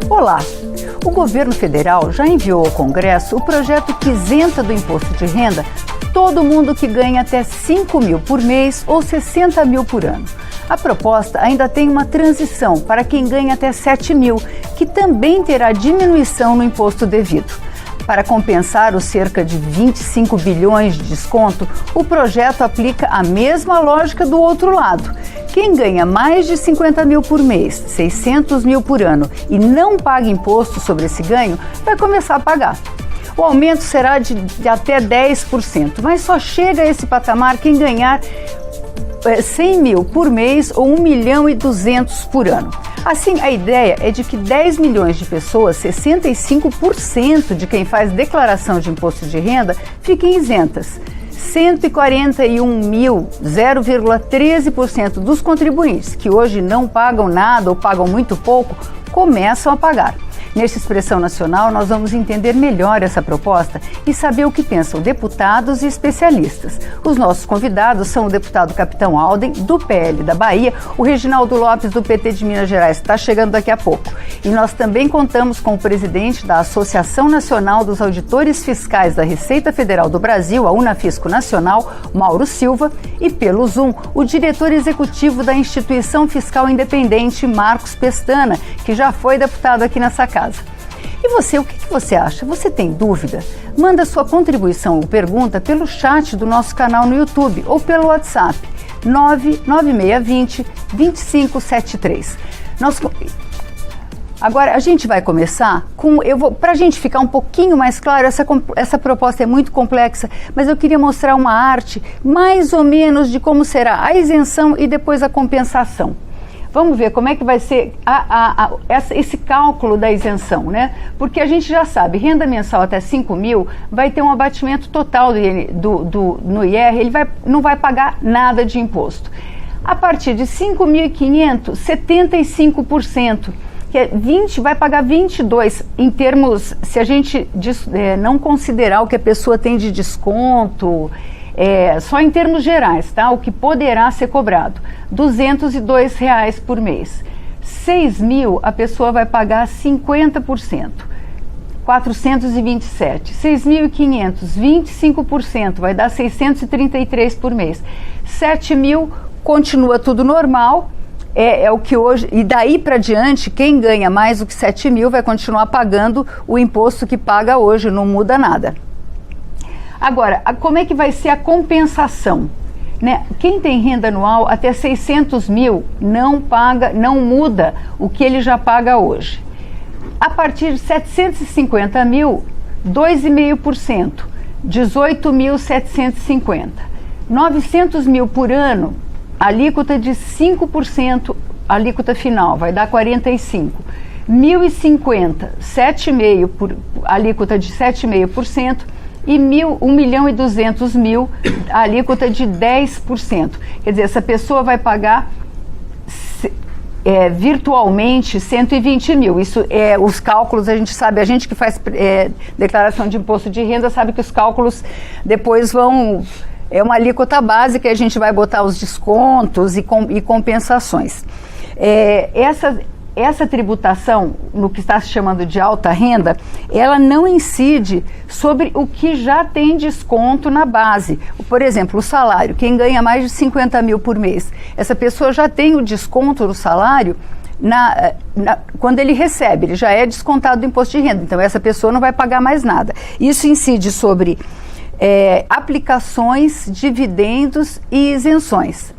Olá! O governo federal já enviou ao Congresso o projeto que isenta do imposto de renda todo mundo que ganha até 5 mil por mês ou 60 mil por ano. A proposta ainda tem uma transição para quem ganha até 7 mil, que também terá diminuição no imposto devido. Para compensar os cerca de 25 bilhões de desconto, o projeto aplica a mesma lógica do outro lado. Quem ganha mais de 50 mil por mês, 600 mil por ano e não paga imposto sobre esse ganho, vai começar a pagar. O aumento será de até 10%, mas só chega a esse patamar quem ganhar 100 mil por mês ou 1 milhão e 200 por ano. Assim, a ideia é de que 10 milhões de pessoas, 65% de quem faz declaração de imposto de renda, fiquem isentas. 141 mil, 0,13% dos contribuintes que hoje não pagam nada ou pagam muito pouco, começam a pagar. Nesta expressão nacional, nós vamos entender melhor essa proposta e saber o que pensam deputados e especialistas. Os nossos convidados são o deputado Capitão Alden, do PL da Bahia, o Reginaldo Lopes, do PT de Minas Gerais, que está chegando daqui a pouco. E nós também contamos com o presidente da Associação Nacional dos Auditores Fiscais da Receita Federal do Brasil, a Unafisco Nacional, Mauro Silva, e pelo Zoom, o diretor executivo da Instituição Fiscal Independente, Marcos Pestana, que já foi deputado aqui nessa casa. E você, o que você acha? Você tem dúvida? Manda sua contribuição ou pergunta pelo chat do nosso canal no YouTube ou pelo WhatsApp 99620-2573. Agora, a gente vai começar com... Para a gente ficar um pouquinho mais claro, essa proposta é muito complexa, mas eu queria mostrar uma arte mais ou menos de como será a isenção e depois a compensação. Vamos ver como é que vai ser esse cálculo da isenção, né? Porque a gente já sabe, renda mensal até 5 mil vai ter um abatimento total no IR, ele não vai pagar nada de imposto. A partir de 5.500, 75%, que é 20, vai pagar 22 em termos, se a gente não considerar o que a pessoa tem de desconto, só em termos gerais, tá? O que poderá ser cobrado, R$ 202 por mês. 6 mil, a pessoa vai pagar 50%, 427. 6.500, 25%, vai dar 633 por mês. 7 mil, continua tudo normal, é o que hoje, e daí para diante, quem ganha mais do que 7 mil vai continuar pagando o imposto que paga hoje, não muda nada. Agora, como é que vai ser a compensação? Né? Quem tem renda anual até 600 mil não muda o que ele já paga hoje. A partir de 750 mil, 2,5%, 18.750. 900 mil por ano, alíquota de 5%, alíquota final, vai dar 45%. 1.050, 7,5%, alíquota de 7,5%. E 1.200.000, a alíquota de 10%. Quer dizer, essa pessoa vai pagar virtualmente 120 mil. Isso os cálculos, a gente sabe, a gente que faz declaração de imposto de renda sabe que os cálculos depois vão... É uma alíquota básica e a gente vai botar os descontos e compensações. Essa tributação, no que está se chamando de alta renda, ela não incide sobre o que já tem desconto na base. Por exemplo, o salário, quem ganha mais de 50 mil por mês, essa pessoa já tem o desconto no salário quando ele recebe, ele já é descontado do imposto de renda, então essa pessoa não vai pagar mais nada. Isso incide sobre aplicações, dividendos e isenções.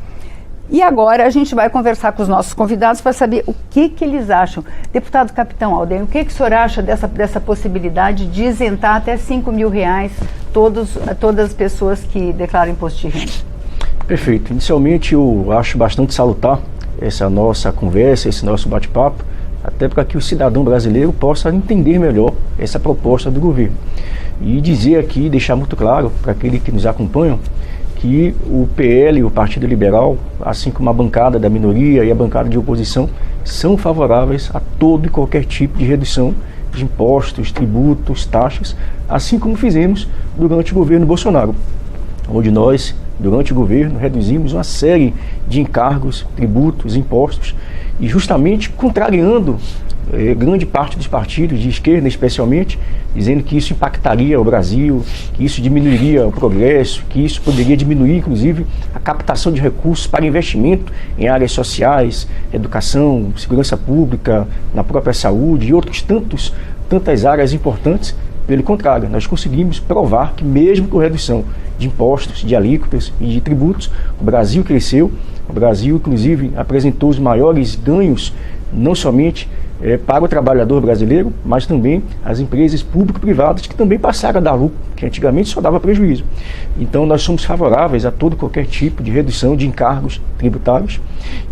E agora a gente vai conversar com os nossos convidados para saber o que eles acham. Deputado Capitão Alden, o que o senhor acha dessa possibilidade de isentar até 5 mil reais todas as pessoas que declaram imposto de renda? Perfeito. Inicialmente eu acho bastante salutar essa nossa conversa, esse nosso bate-papo, até para que o cidadão brasileiro possa entender melhor essa proposta do governo. E dizer aqui, deixar muito claro para aqueles que nos acompanham, que o PL, o Partido Liberal, assim como a bancada da minoria e a bancada de oposição, são favoráveis a todo e qualquer tipo de redução de impostos, tributos, taxas, assim como fizemos durante o governo Bolsonaro, onde nós, durante o governo, reduzimos uma série de encargos, tributos, impostos, e justamente contrariando grande parte dos partidos, de esquerda especialmente, dizendo que isso impactaria o Brasil, que isso diminuiria o progresso, que isso poderia diminuir, inclusive, a captação de recursos para investimento em áreas sociais, educação, segurança pública, na própria saúde e tantas áreas importantes. Pelo contrário, nós conseguimos provar que mesmo com redução de impostos, de alíquotas e de tributos, o Brasil cresceu, o Brasil, inclusive, apresentou os maiores ganhos, não somente para o trabalhador brasileiro, mas também as empresas público-privadas que também passaram a dar lucro, que antigamente só dava prejuízo. Então nós somos favoráveis a todo qualquer tipo de redução de encargos tributários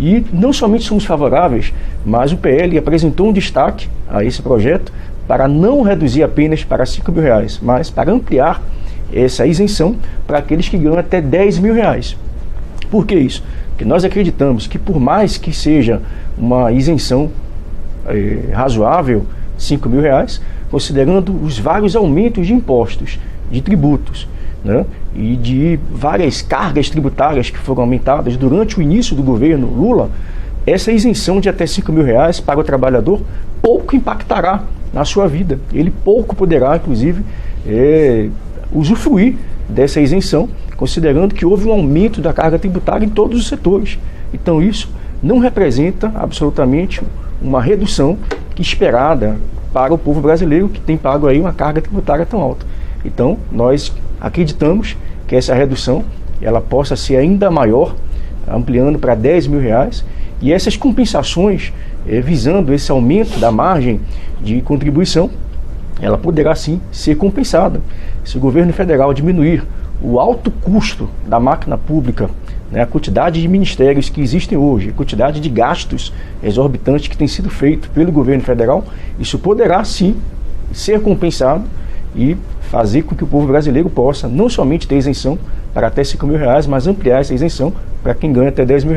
e não somente somos favoráveis, mas o PL apresentou um destaque a esse projeto para não reduzir apenas para R$5 mil, mas para ampliar essa isenção para aqueles que ganham até R$10 mil. Por que isso? Porque nós acreditamos que por mais que seja uma isenção razoável, R$5 mil, considerando os vários aumentos de impostos, de tributos, né, e de várias cargas tributárias que foram aumentadas durante o início do governo Lula, essa isenção de até R$5 mil para o trabalhador pouco impactará na sua vida. Ele pouco poderá, inclusive, usufruir dessa isenção, considerando que houve um aumento da carga tributária em todos os setores. Então isso não representa absolutamente uma redução esperada para o povo brasileiro, que tem pago aí uma carga tributária tão alta. Então, nós acreditamos que essa redução ela possa ser ainda maior, ampliando para R$10 mil, e essas compensações, visando esse aumento da margem de contribuição, ela poderá sim ser compensada. Se o governo federal diminuir o alto custo da máquina pública, né, a quantidade de ministérios que existem hoje, a quantidade de gastos exorbitantes que tem sido feito pelo governo federal, isso poderá sim ser compensado e fazer com que o povo brasileiro possa não somente ter isenção para até R$5 mil, mas ampliar essa isenção para quem ganha até R$10 mil.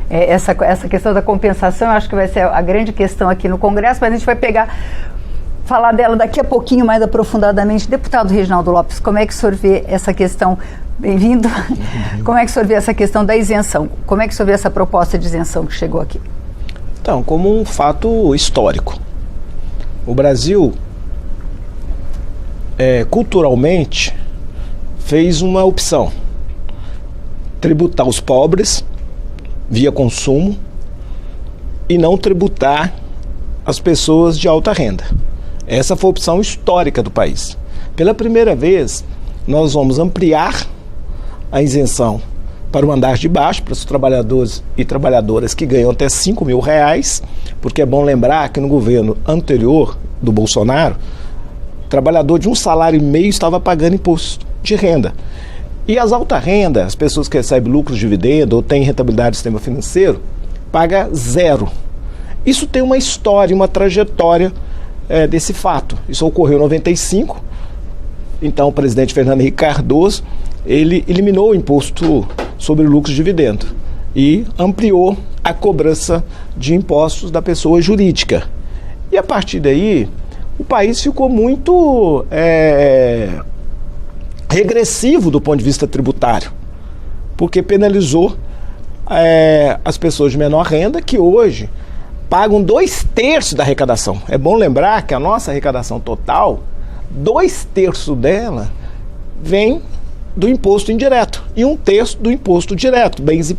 Essa questão da compensação, eu acho que vai ser a grande questão aqui no Congresso, mas a gente vai falar dela daqui a pouquinho mais aprofundadamente. Deputado Reginaldo Lopes, como é que o senhor vê essa questão? Bem-vindo. Como é que o senhor vê essa questão da isenção? Como é que o senhor vê essa proposta de isenção que chegou aqui? Então, como um fato histórico. O Brasil, culturalmente, fez uma opção: tributar os pobres via consumo e não tributar as pessoas de alta renda. Essa foi a opção histórica do país. Pela primeira vez, nós vamos ampliar a isenção para o andar de baixo, para os trabalhadores e trabalhadoras que ganham até R$5 mil, porque é bom lembrar que no governo anterior do Bolsonaro, o trabalhador de 1,5 salário estava pagando imposto de renda. E as altas rendas, as pessoas que recebem lucros de dividendo ou têm rentabilidade do sistema financeiro, paga zero. Isso tem uma história, uma trajetória desse fato. Isso ocorreu em 95. Então o presidente Fernando Henrique Cardoso, ele eliminou o imposto sobre lucros de dividendo e ampliou a cobrança de impostos da pessoa jurídica. E a partir daí, o país ficou muito regressivo do ponto de vista tributário, porque penalizou as pessoas de menor renda, que hoje pagam 2/3 da arrecadação. É bom lembrar que a nossa arrecadação total, 2/3 dela vem do imposto indireto e 1/3 do imposto direto, bens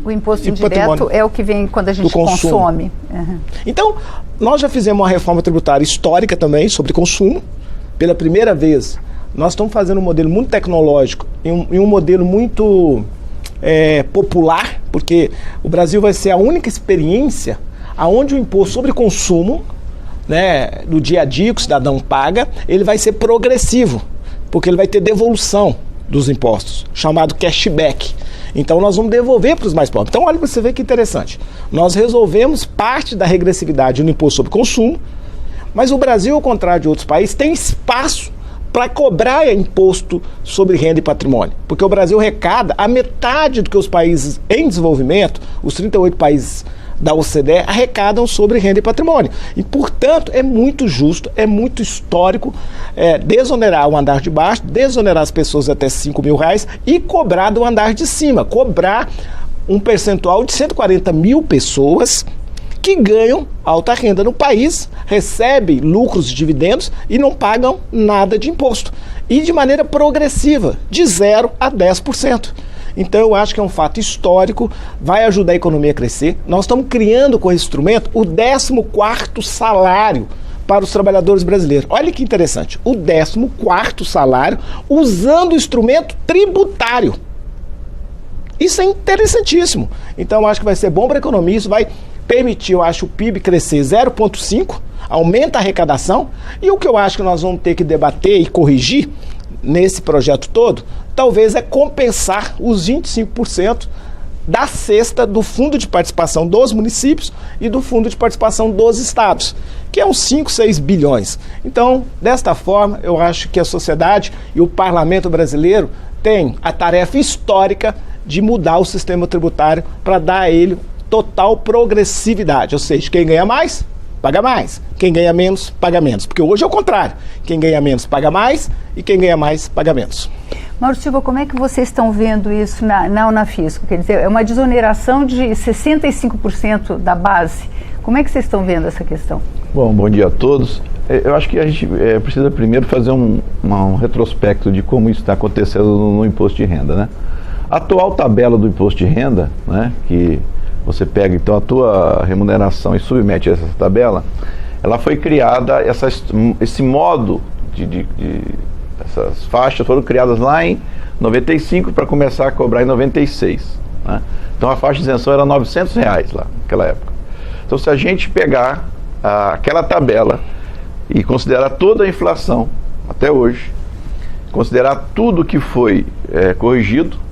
o imposto indireto é o que vem quando a gente consome. Uhum. Então, nós já fizemos uma reforma tributária histórica também sobre consumo. Pela primeira vez, nós estamos fazendo um modelo muito tecnológico e um modelo muito popular, porque o Brasil vai ser a única experiência onde o imposto sobre consumo, né, do dia a dia que o cidadão paga, ele vai ser progressivo, porque ele vai ter devolução dos impostos, chamado cashback. Então nós vamos devolver para os mais pobres. Então olha para você ver que interessante. Nós resolvemos parte da regressividade no imposto sobre consumo, mas o Brasil, ao contrário de outros países, tem espaço para cobrar imposto sobre renda e patrimônio. Porque o Brasil arrecada a metade do que os países em desenvolvimento, os 38 países da OCDE, arrecadam sobre renda e patrimônio. E, portanto, é muito justo, é muito histórico desonerar o andar de baixo, desonerar as pessoas até R$5.000 e cobrar do andar de cima, cobrar um percentual de 140 mil pessoas que ganham alta renda no país, recebem lucros e dividendos e não pagam nada de imposto. E de maneira progressiva, de 0 a 10%. Então eu acho que é um fato histórico, vai ajudar a economia a crescer. Nós estamos criando com esse instrumento o 14º salário para os trabalhadores brasileiros. Olha que interessante, o 14º salário usando o instrumento tributário. Isso é interessantíssimo. Então eu acho que vai ser bom para a economia, isso vai permitir, eu acho, o PIB crescer 0,5%, aumenta a arrecadação, e o que eu acho que nós vamos ter que debater e corrigir nesse projeto todo, talvez é compensar os 25% da cesta do Fundo de Participação dos municípios e do Fundo de Participação dos estados, que é uns 5, 6 bilhões. Então, desta forma, eu acho que a sociedade e o parlamento brasileiro têm a tarefa histórica de mudar o sistema tributário para dar a ele total progressividade, ou seja, quem ganha mais, paga mais, quem ganha menos, paga menos, porque hoje é o contrário, quem ganha menos paga mais e quem ganha mais paga menos. Mauro Silva, como é que vocês estão vendo isso na Unafisco? Quer dizer, é uma desoneração de 65% da base. Como é que vocês estão vendo essa questão? Bom dia a todos. Eu acho que a gente precisa primeiro fazer um retrospecto de como isso está acontecendo no imposto de renda, né? A atual tabela do imposto de renda, né, que você pega então a tua remuneração e submete a essa tabela, ela foi criada, esse modo essas faixas foram criadas lá em 95 para começar a cobrar em 96, né? Então a faixa de isenção era R$900 lá naquela época. Então se a gente pegar aquela tabela e considerar toda a inflação até hoje, considerar tudo que foi corrigido,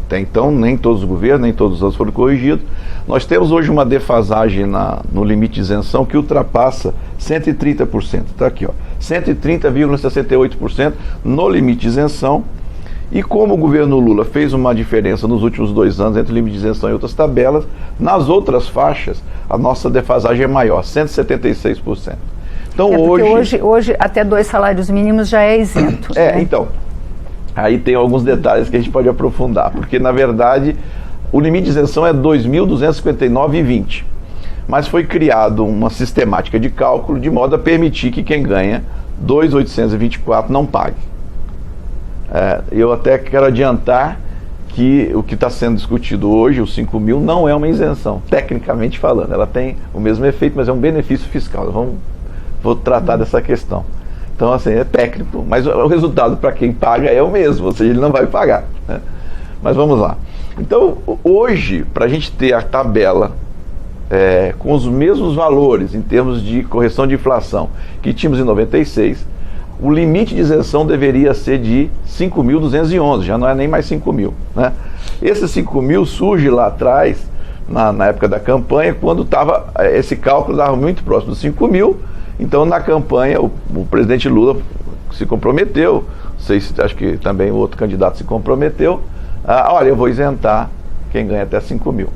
até então nem todos os governos, nem todos os anos foram corrigidos, nós temos hoje uma defasagem no limite de isenção que ultrapassa 130%, está aqui, ó, 130,68% no limite de isenção. E como o governo Lula fez uma diferença nos últimos 2 anos entre o limite de isenção e outras tabelas, nas outras faixas a nossa defasagem é maior, 176%. Então hoje até 2 salários mínimos já é isento. Né? Então, aí tem alguns detalhes que a gente pode aprofundar, porque na verdade o limite de isenção é R$ 2.259,20, mas foi criado uma sistemática de cálculo de modo a permitir que quem ganha R$ 2.824 não pague. Eu até quero adiantar que o que está sendo discutido hoje, os 5 mil, não é uma isenção, tecnicamente falando. Ela tem o mesmo efeito, mas é um benefício fiscal. Vou tratar dessa questão. Então, assim, é técnico, mas o resultado para quem paga é o mesmo, ou seja, ele não vai pagar, né? Mas vamos lá. Então, hoje, para a gente ter a tabela com os mesmos valores em termos de correção de inflação que tínhamos em 96, o limite de isenção deveria ser de 5.211, já não é nem mais 5 mil, né? Esse 5 mil surge lá atrás, na época da campanha, quando esse cálculo estava muito próximo dos 5 mil. Então, na campanha, o presidente Lula se comprometeu, acho que também o outro candidato se comprometeu, olha, eu vou isentar quem ganha até 5 mil.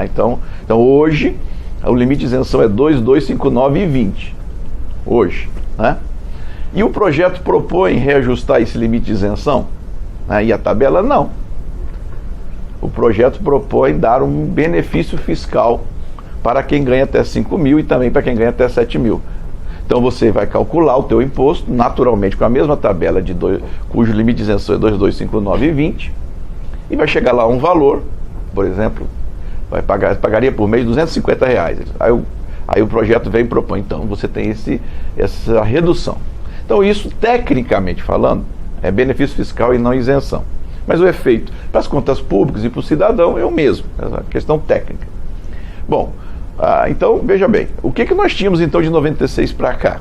Então, hoje, o limite de isenção é 2.259,20, hoje, né? E o projeto propõe reajustar esse limite de isenção, né? E a tabela não. O projeto propõe dar um benefício fiscal para quem ganha até 5 mil e também para quem ganha até 7 mil. Então você vai calcular o teu imposto, naturalmente com a mesma tabela cujo limite de isenção é 2.259,20, e vai chegar lá um valor, por exemplo, pagaria por mês R$250. Aí o projeto vem e propõe, então você tem essa redução. Então isso, tecnicamente falando, é benefício fiscal e não isenção. Mas o efeito para as contas públicas e para o cidadão é o mesmo, é uma questão técnica. Bom, então, veja bem, o que nós tínhamos então de 96 para cá?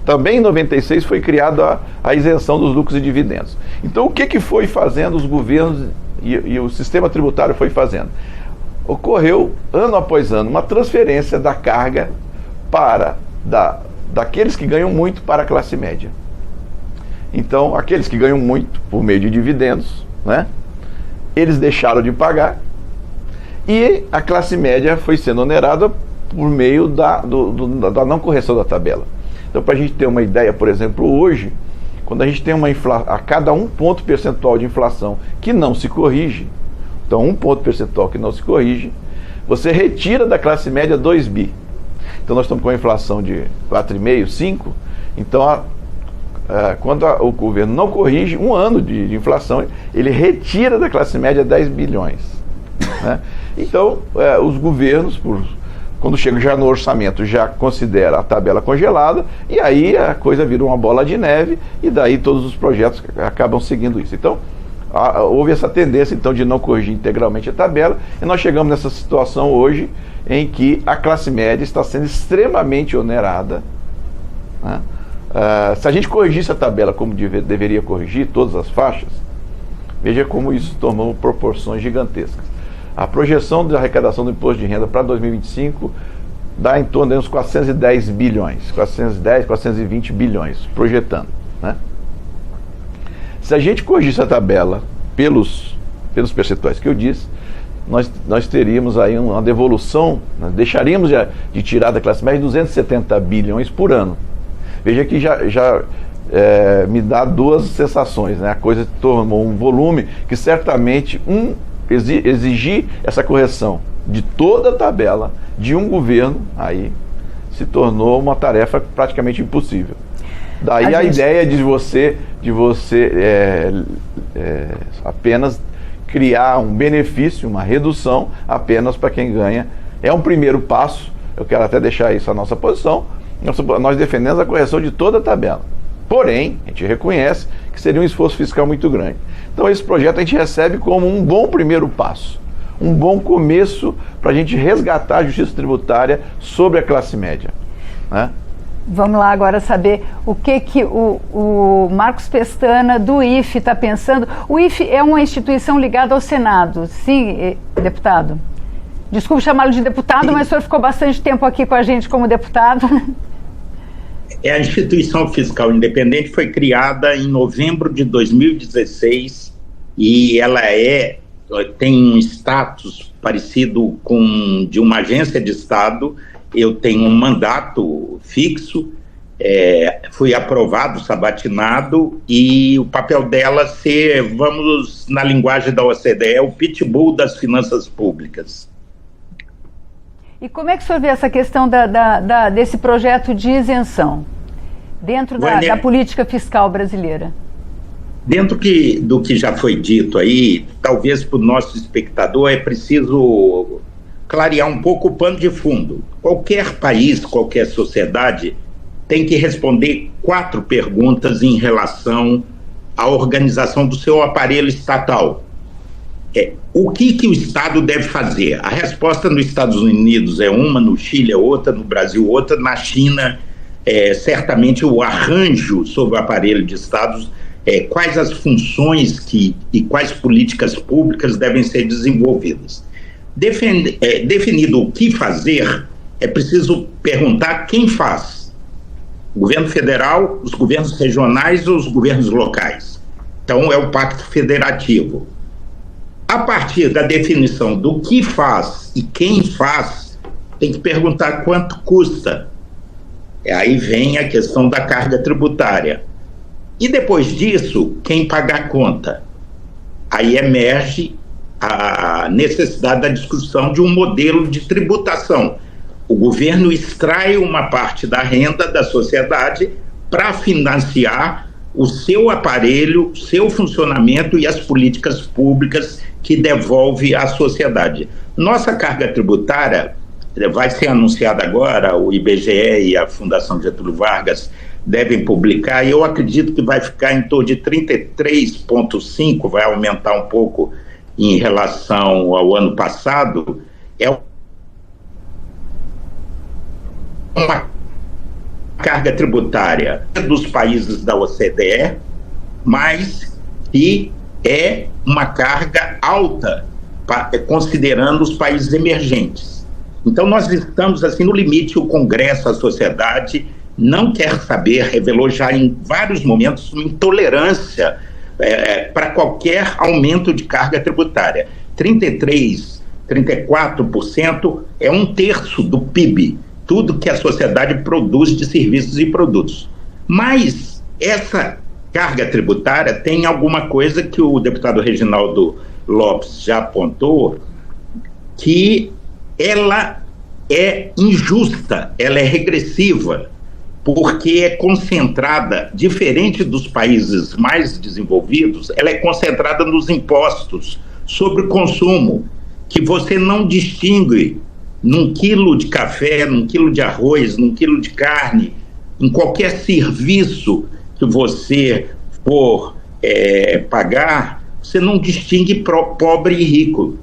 Também em 96 foi criada a isenção dos lucros e dividendos. Então, o que foi fazendo os governos e o sistema tributário foi fazendo? Ocorreu, ano após ano, uma transferência da carga daqueles que ganham muito para a classe média. Então, aqueles que ganham muito por meio de dividendos, né, eles deixaram de pagar e a classe média foi sendo onerada por meio da não correção da tabela. Então, para a gente ter uma ideia, por exemplo, hoje, quando a gente tem a cada 1 ponto percentual de inflação que não se corrige, então 1 ponto percentual que não se corrige, você retira da classe média 2 bi. Então nós estamos com uma inflação de 4,5, 5, então quando o governo não corrige 1 ano de inflação, ele retira da classe média 10 bilhões. Né? Então os governos, quando chega já no orçamento, já considera a tabela congelada, e aí a coisa vira uma bola de neve, e daí todos os projetos acabam seguindo isso. Então, houve essa tendência então de não corrigir integralmente a tabela, e nós chegamos nessa situação hoje em que a classe média está sendo extremamente onerada. Né? Se a gente corrigisse a tabela como deveria corrigir todas as faixas, veja como isso tomou proporções gigantescas. A projeção da arrecadação do imposto de renda para 2025 dá em torno de uns 410 bilhões, 410, 420 bilhões, projetando. Né? Se a gente corrigisse a tabela pelos percentuais que eu disse, nós teríamos aí uma devolução, né? Deixaríamos de tirar da classe média 270 bilhões por ano. Veja que já me dá 2 sensações, né? A coisa tomou um volume que certamente exigir essa correção de toda a tabela de um governo, aí se tornou uma tarefa praticamente impossível. Daí a ideia de você apenas criar um benefício, uma redução apenas para quem ganha. É um primeiro passo, eu quero até deixar isso a nossa posição. Nós defendemos a correção de toda a tabela. Porém, a gente reconhece que seria um esforço fiscal muito grande. Então esse projeto a gente recebe como um bom primeiro passo, um bom começo para a gente resgatar a justiça tributária sobre a classe média. Né? Vamos lá agora saber o que o Marcos Pestana, do IFE, está pensando. O IFE é uma instituição ligada ao Senado, sim, deputado? Desculpe chamá-lo de deputado, mas o senhor ficou bastante tempo aqui com a gente como deputado. A instituição fiscal independente foi criada em novembro de 2016 e ela tem um status parecido com de uma agência de Estado. Eu tenho um mandato fixo, fui aprovado, sabatinado, e o papel dela vamos na linguagem da OCDE, o pitbull das finanças públicas. E como é que o senhor vê essa questão desse projeto de isenção dentro da política fiscal brasileira? Dentro do que já foi dito aí, talvez para o nosso espectador é preciso clarear um pouco o pano de fundo. Qualquer país, qualquer sociedade tem que responder 4 perguntas em relação à organização do seu aparelho estatal. O que o Estado deve fazer? A resposta nos Estados Unidos é uma, no Chile é outra, no Brasil outra, na China certamente o arranjo sobre o aparelho de Estados, quais as funções e quais políticas públicas devem ser desenvolvidas. Definido o que fazer, é preciso perguntar quem faz. O governo federal, os governos regionais ou os governos locais. Então é o pacto federativo. A partir da definição do que faz e quem faz, tem que perguntar quanto custa. Aí vem a questão da carga tributária. E depois disso, quem paga a conta? Aí emerge a necessidade da discussão de um modelo de tributação. O governo extrai uma parte da renda da sociedade para financiar o seu aparelho, o seu funcionamento e as políticas públicas que devolve à sociedade. Nossa carga tributária vai ser anunciada agora, o IBGE e a Fundação Getúlio Vargas devem publicar, e eu acredito que vai ficar em torno de 33,5%, vai aumentar um pouco em relação ao ano passado. É uma carga tributária dos países da OCDE, mas que é uma carga alta, considerando os países emergentes. Então nós estamos assim no limite, o Congresso, a sociedade não quer saber, revelou já em vários momentos uma intolerância para qualquer aumento de carga tributária. 34% é 1/3 do PIB, tudo que a sociedade produz de serviços e produtos. Mas essa carga tributária tem alguma coisa que o deputado Reginaldo Lopes já apontou, que ela é injusta, ela é regressiva, porque é concentrada, diferente dos países mais desenvolvidos, ela é concentrada nos impostos sobre o consumo, que você não distingue num quilo de café, num quilo de arroz, num quilo de carne, em qualquer serviço que você for pagar, você não distingue pobre e rico.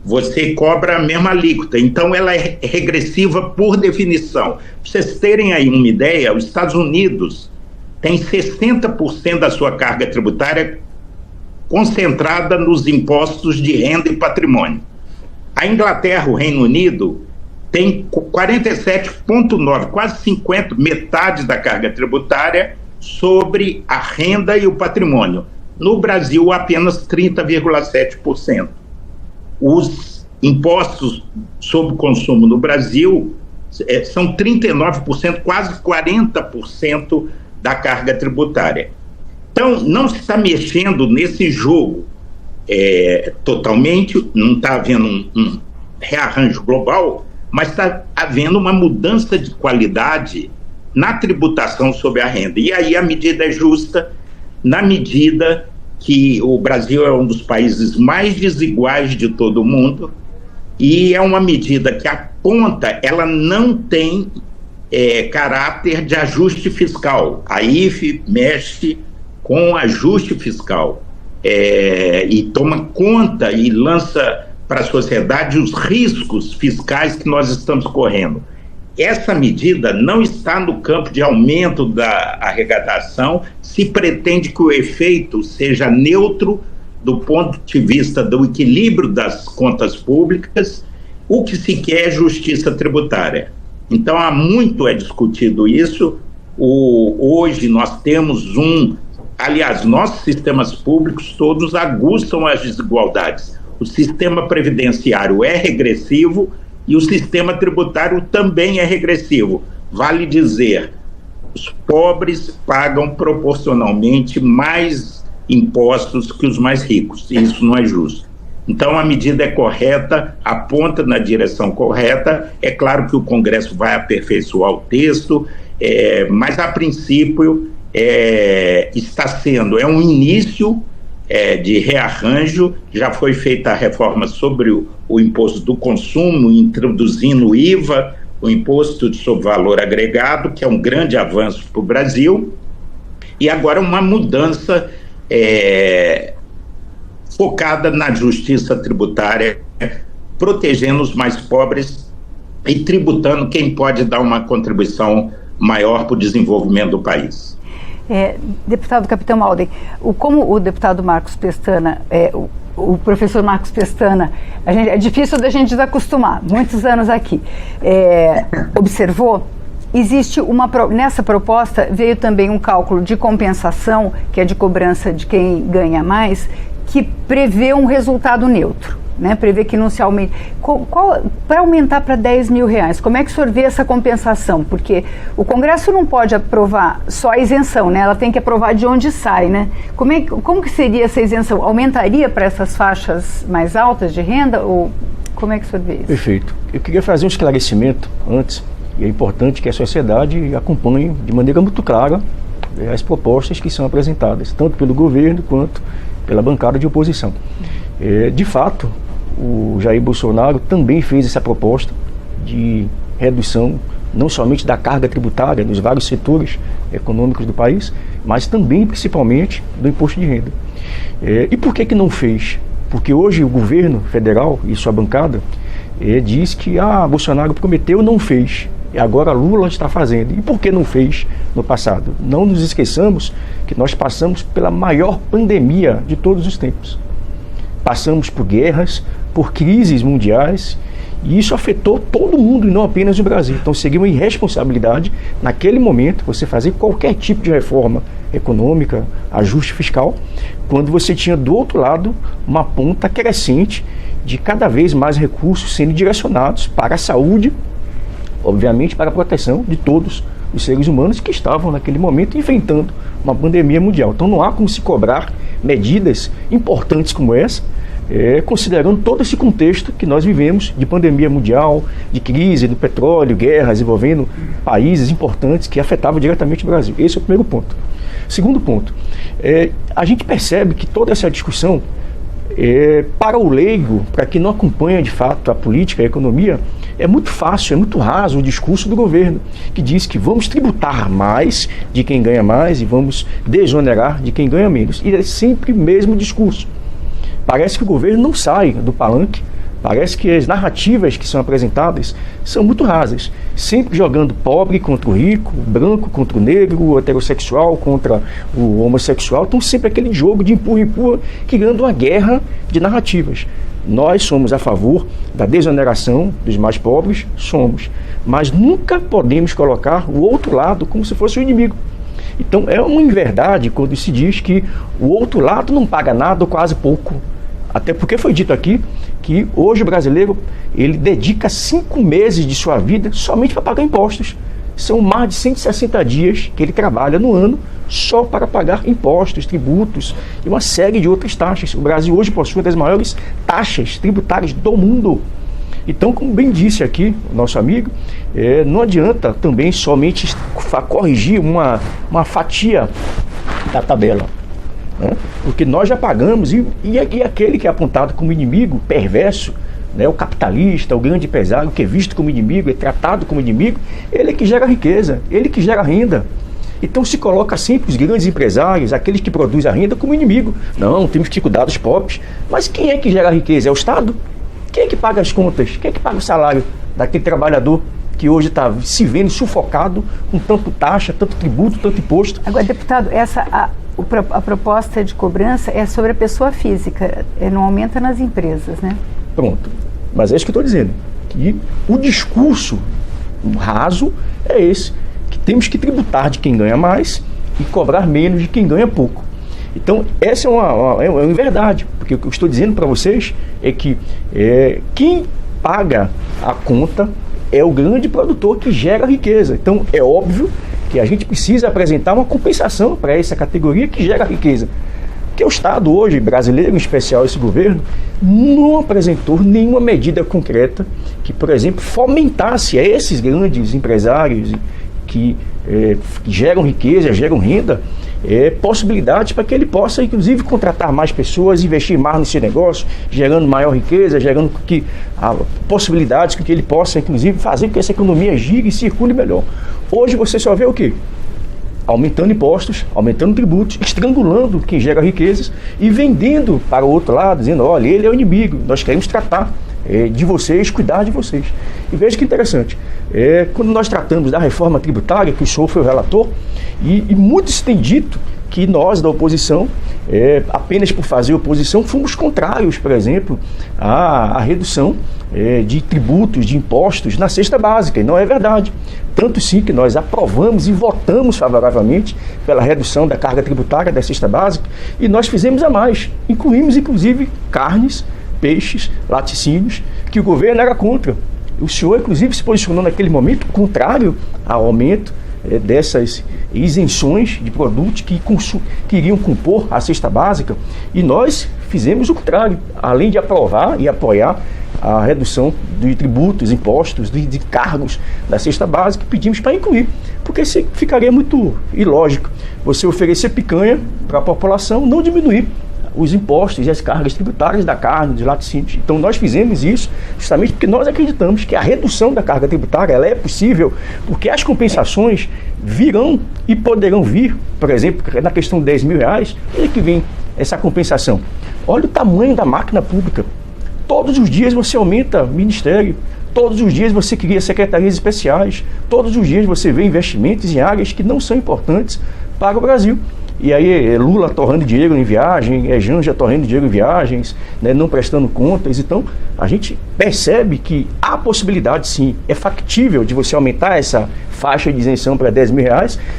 Você cobra a mesma alíquota. Então, ela é regressiva por definição. Para vocês terem aí uma ideia, os Estados Unidos têm 60% da sua carga tributária concentrada nos impostos de renda e patrimônio. A Inglaterra, o Reino Unido, tem 47,9%, quase 50%, metade da carga tributária sobre a renda e o patrimônio. No Brasil, apenas 30,7%. Os impostos sobre o consumo no Brasil são 39%, quase 40% da carga tributária. Então, não se está mexendo nesse jogo totalmente, não está havendo um rearranjo global, mas está havendo uma mudança de qualidade na tributação sobre a renda. E aí a medida é justa, na medida que o Brasil é um dos países mais desiguais de todo o mundo, e é uma medida que aponta, ela não tem caráter de ajuste fiscal. A IFE mexe com ajuste fiscal e toma conta e lança para a sociedade os riscos fiscais que nós estamos correndo. Essa medida não está no campo de aumento da arrecadação, se pretende que o efeito seja neutro do ponto de vista do equilíbrio das contas públicas. O que se quer é justiça tributária. Então, há muito discutido isso. Hoje nós temos aliás, nossos sistemas públicos todos aguçam as desigualdades. O sistema previdenciário é regressivo e o sistema tributário também é regressivo. Vale dizer, os pobres pagam proporcionalmente mais impostos que os mais ricos, e isso não é justo. Então, a medida é correta, aponta na direção correta. É claro que o Congresso vai aperfeiçoar o texto, mas, a princípio, está sendo um início de rearranjo. Já foi feita a reforma sobre o imposto do consumo, introduzindo o IVA, o imposto sobre valor agregado, que é um grande avanço para o Brasil, e agora uma mudança focada na justiça tributária, protegendo os mais pobres e tributando quem pode dar uma contribuição maior para o desenvolvimento do país. Deputado Capitão Malden, como o deputado Marcos Pestana, o professor Marcos Pestana, é difícil da gente desacostumar, muitos anos aqui, observou, existe nessa proposta veio também um cálculo de compensação, que é de cobrança de quem ganha mais, que prevê um resultado neutro, né? Prevê que não se aumente. Para aumentar para R$10 mil, como é que o senhor vê essa compensação? Porque o Congresso não pode aprovar só a isenção, né? Ela tem que aprovar de onde sai, né? Como que seria essa isenção? Aumentaria para essas faixas mais altas de renda? Ou como é que o senhor vê isso? Perfeito. Eu queria fazer um esclarecimento antes, e é importante que a sociedade acompanhe de maneira muito clara as propostas que são apresentadas, tanto pelo governo quanto pela bancada de oposição. De fato, o Jair Bolsonaro também fez essa proposta de redução, não somente da carga tributária nos vários setores econômicos do país, mas também, principalmente, do imposto de renda. E por que não fez? Porque hoje o governo federal e sua bancada diz que Bolsonaro prometeu, não fez. E agora Lula está fazendo. E por que não fez no passado? Não nos esqueçamos que nós passamos pela maior pandemia de todos os tempos. Passamos por guerras, por crises mundiais, E isso afetou todo mundo e não apenas o Brasil. Então seria uma irresponsabilidade, naquele momento, você fazer qualquer tipo de reforma econômica, ajuste fiscal, quando você tinha do outro lado uma ponta crescente de cada vez mais recursos sendo direcionados para a saúde, obviamente para a proteção de todos os seres humanos que estavam naquele momento enfrentando uma pandemia mundial. Então não há como se cobrar medidas importantes como essa, considerando todo esse contexto que nós vivemos de pandemia mundial, de crise do petróleo, guerras envolvendo países importantes que afetavam diretamente o Brasil. Esse é o primeiro ponto. Segundo ponto, a gente percebe que toda essa discussão, para o leigo, para quem não acompanha de fato a política, a economia, é muito fácil, é muito raso o discurso do governo, que diz que vamos tributar mais de quem ganha mais e vamos desonerar de quem ganha menos. E é sempre o mesmo discurso. Parece que o governo não sai do palanque, parece que as narrativas que são apresentadas são muito rasas, sempre jogando pobre contra o rico, branco contra o negro, o heterossexual contra o homossexual. Então sempre aquele jogo de empurra-empurra, criando uma guerra de narrativas. Nós somos a favor da desoneração dos mais pobres, somos, mas nunca podemos colocar o outro lado como se fosse o inimigo. Então é uma inverdade quando se diz que o outro lado não paga nada ou quase pouco. Até porque foi dito aqui que hoje o brasileiro ele dedica 5 meses de sua vida somente para pagar impostos. São mais de 160 dias que ele trabalha no ano só para pagar impostos, tributos e uma série de outras taxas. O Brasil hoje possui uma das maiores taxas tributárias do mundo. Então, como bem disse aqui o nosso amigo, não adianta também somente corrigir uma fatia da tabela, né? Porque nós já pagamos, e aquele que é apontado como inimigo perverso, né, o capitalista, o grande empresário, que é visto como inimigo, é tratado como inimigo, ele é que gera riqueza, ele que gera renda. Então se coloca sempre os grandes empresários, aqueles que produzem a renda, como inimigo. Não, temos que cuidar dos pobres. Mas quem é que gera a riqueza? É o Estado? Quem é que paga as contas? Quem é que paga o salário daquele trabalhador que hoje está se vendo sufocado com tanto taxa, tanto tributo, tanto imposto? Agora, deputado, a proposta de cobrança é sobre a pessoa física, não aumenta nas empresas, né? Pronto. Mas é isso que eu estou dizendo, que o discurso raso é esse, que temos que tributar de quem ganha mais e cobrar menos de quem ganha pouco. Então, essa é uma verdade, porque o que eu estou dizendo para vocês é que quem paga a conta é o grande produtor que gera riqueza. Então, é óbvio que a gente precisa apresentar uma compensação para essa categoria que gera riqueza. Porque o Estado hoje, brasileiro em especial, esse governo, não apresentou nenhuma medida concreta que, por exemplo, fomentasse a esses grandes empresários que geram riqueza, geram renda, possibilidades para que ele possa, inclusive, contratar mais pessoas, investir mais no seu negócio, gerando maior riqueza, gerando possibilidades que ele possa, inclusive, fazer com que essa economia gire e circule melhor. Hoje você só vê o quê? Aumentando impostos, aumentando tributos, estrangulando quem gera riquezas e vendendo para o outro lado, dizendo, olha, ele é o inimigo, nós queremos tratar de vocês, cuidar de vocês. E veja que interessante, quando nós tratamos da reforma tributária, que o senhor foi o relator, e muitos têm dito que nós da oposição, apenas por fazer oposição, fomos contrários, por exemplo, à redução de tributos, de impostos na cesta básica, e não é verdade. Tanto sim que nós aprovamos e votamos favoravelmente pela redução da carga tributária da cesta básica, e nós fizemos a mais, incluímos inclusive carnes, peixes, laticínios, que o governo era contra. O senhor, inclusive, se posicionou naquele momento contrário ao aumento dessas isenções de produtos que iriam compor a cesta básica, e nós fizemos o contrário, além de aprovar e apoiar a redução de tributos, impostos, de cargos da cesta básica, pedimos para incluir, porque ficaria muito ilógico você oferecer picanha para a população, não diminuir os impostos e as cargas tributárias da carne, dos laticínios. Então nós fizemos isso justamente porque nós acreditamos que a redução da carga tributária ela é possível, porque as compensações virão e poderão vir, por exemplo, na questão de 10 mil reais, onde é que vem essa compensação? Olha o tamanho da máquina pública. Todos os dias você aumenta ministério, todos os dias você cria secretarias especiais, todos os dias você vê investimentos em áreas que não são importantes para o Brasil. E aí Lula torrando dinheiro em viagem, Janja torrando dinheiro em viagens, né, não prestando contas. Então, a gente percebe que há possibilidade, sim, é factível de você aumentar essa faixa de isenção para R$10 mil,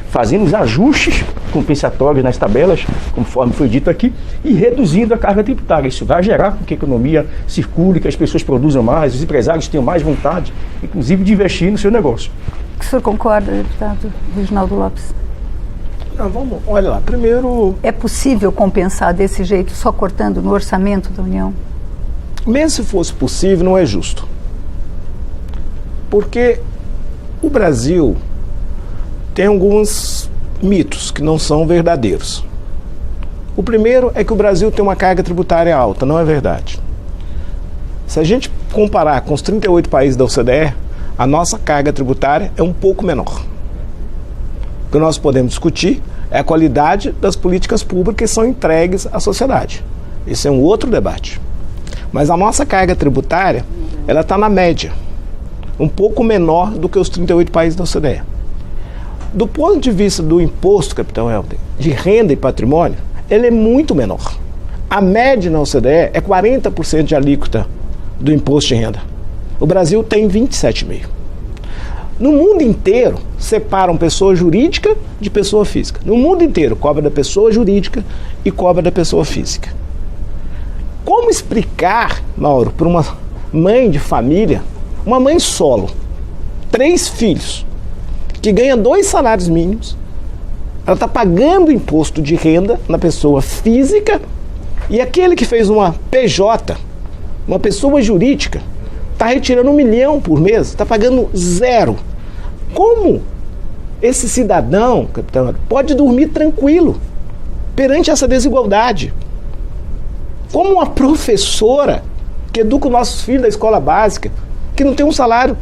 fazendo os ajustes compensatórios nas tabelas, conforme foi dito aqui, e reduzindo a carga tributária. Isso vai gerar com que a economia circule, que as pessoas produzam mais, os empresários tenham mais vontade, inclusive, de investir no seu negócio. O senhor concorda, deputado Reginaldo Lopes? Olha lá, primeiro... É possível compensar desse jeito, só cortando no orçamento da União? Mesmo se fosse possível, não é justo. Porque o Brasil tem alguns mitos que não são verdadeiros. O primeiro é que o Brasil tem uma carga tributária alta, não é verdade. Se a gente comparar com os 38 países da OCDE, a nossa carga tributária é um pouco menor. O que nós podemos discutir é a qualidade das políticas públicas que são entregues à sociedade. Esse é um outro debate. Mas a nossa carga tributária, ela está na média, um pouco menor do que os 38 países da OCDE. Do ponto de vista do imposto, capitão Helder, de renda e patrimônio, ele é muito menor. A média na OCDE é 40% de alíquota do imposto de renda. O Brasil tem 27,5%. No mundo inteiro, separam pessoa jurídica de pessoa física. No mundo inteiro, cobra da pessoa jurídica e cobra da pessoa física. Como explicar, Mauro, para uma mãe de família, uma mãe solo, 3 filhos, que ganha 2 salários mínimos, ela está pagando imposto de renda na pessoa física, e aquele que fez uma PJ, uma pessoa jurídica, está retirando 1 milhão por mês, está pagando 0. Como esse cidadão, capitão, pode dormir tranquilo perante essa desigualdade? Como uma professora que educa os nossos filhos da escola básica, que não tem um salário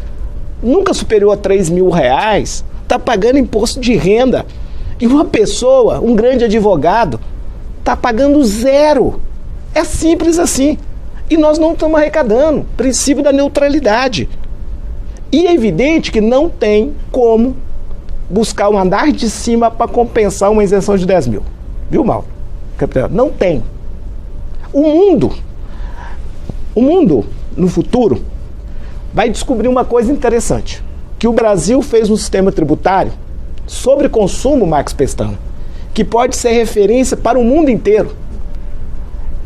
nunca superior a R$3 mil, está pagando imposto de renda, e uma pessoa, um grande advogado, está pagando 0. É simples assim. E nós não estamos arrecadando. Princípio da neutralidade. E é evidente que não tem como buscar um andar de cima para compensar uma isenção de 10 mil. Viu, Mauro? Capitão? Não tem. O mundo, no futuro, vai descobrir uma coisa interessante. Que o Brasil fez um sistema tributário sobre consumo, Max Pestana, que pode ser referência para o mundo inteiro.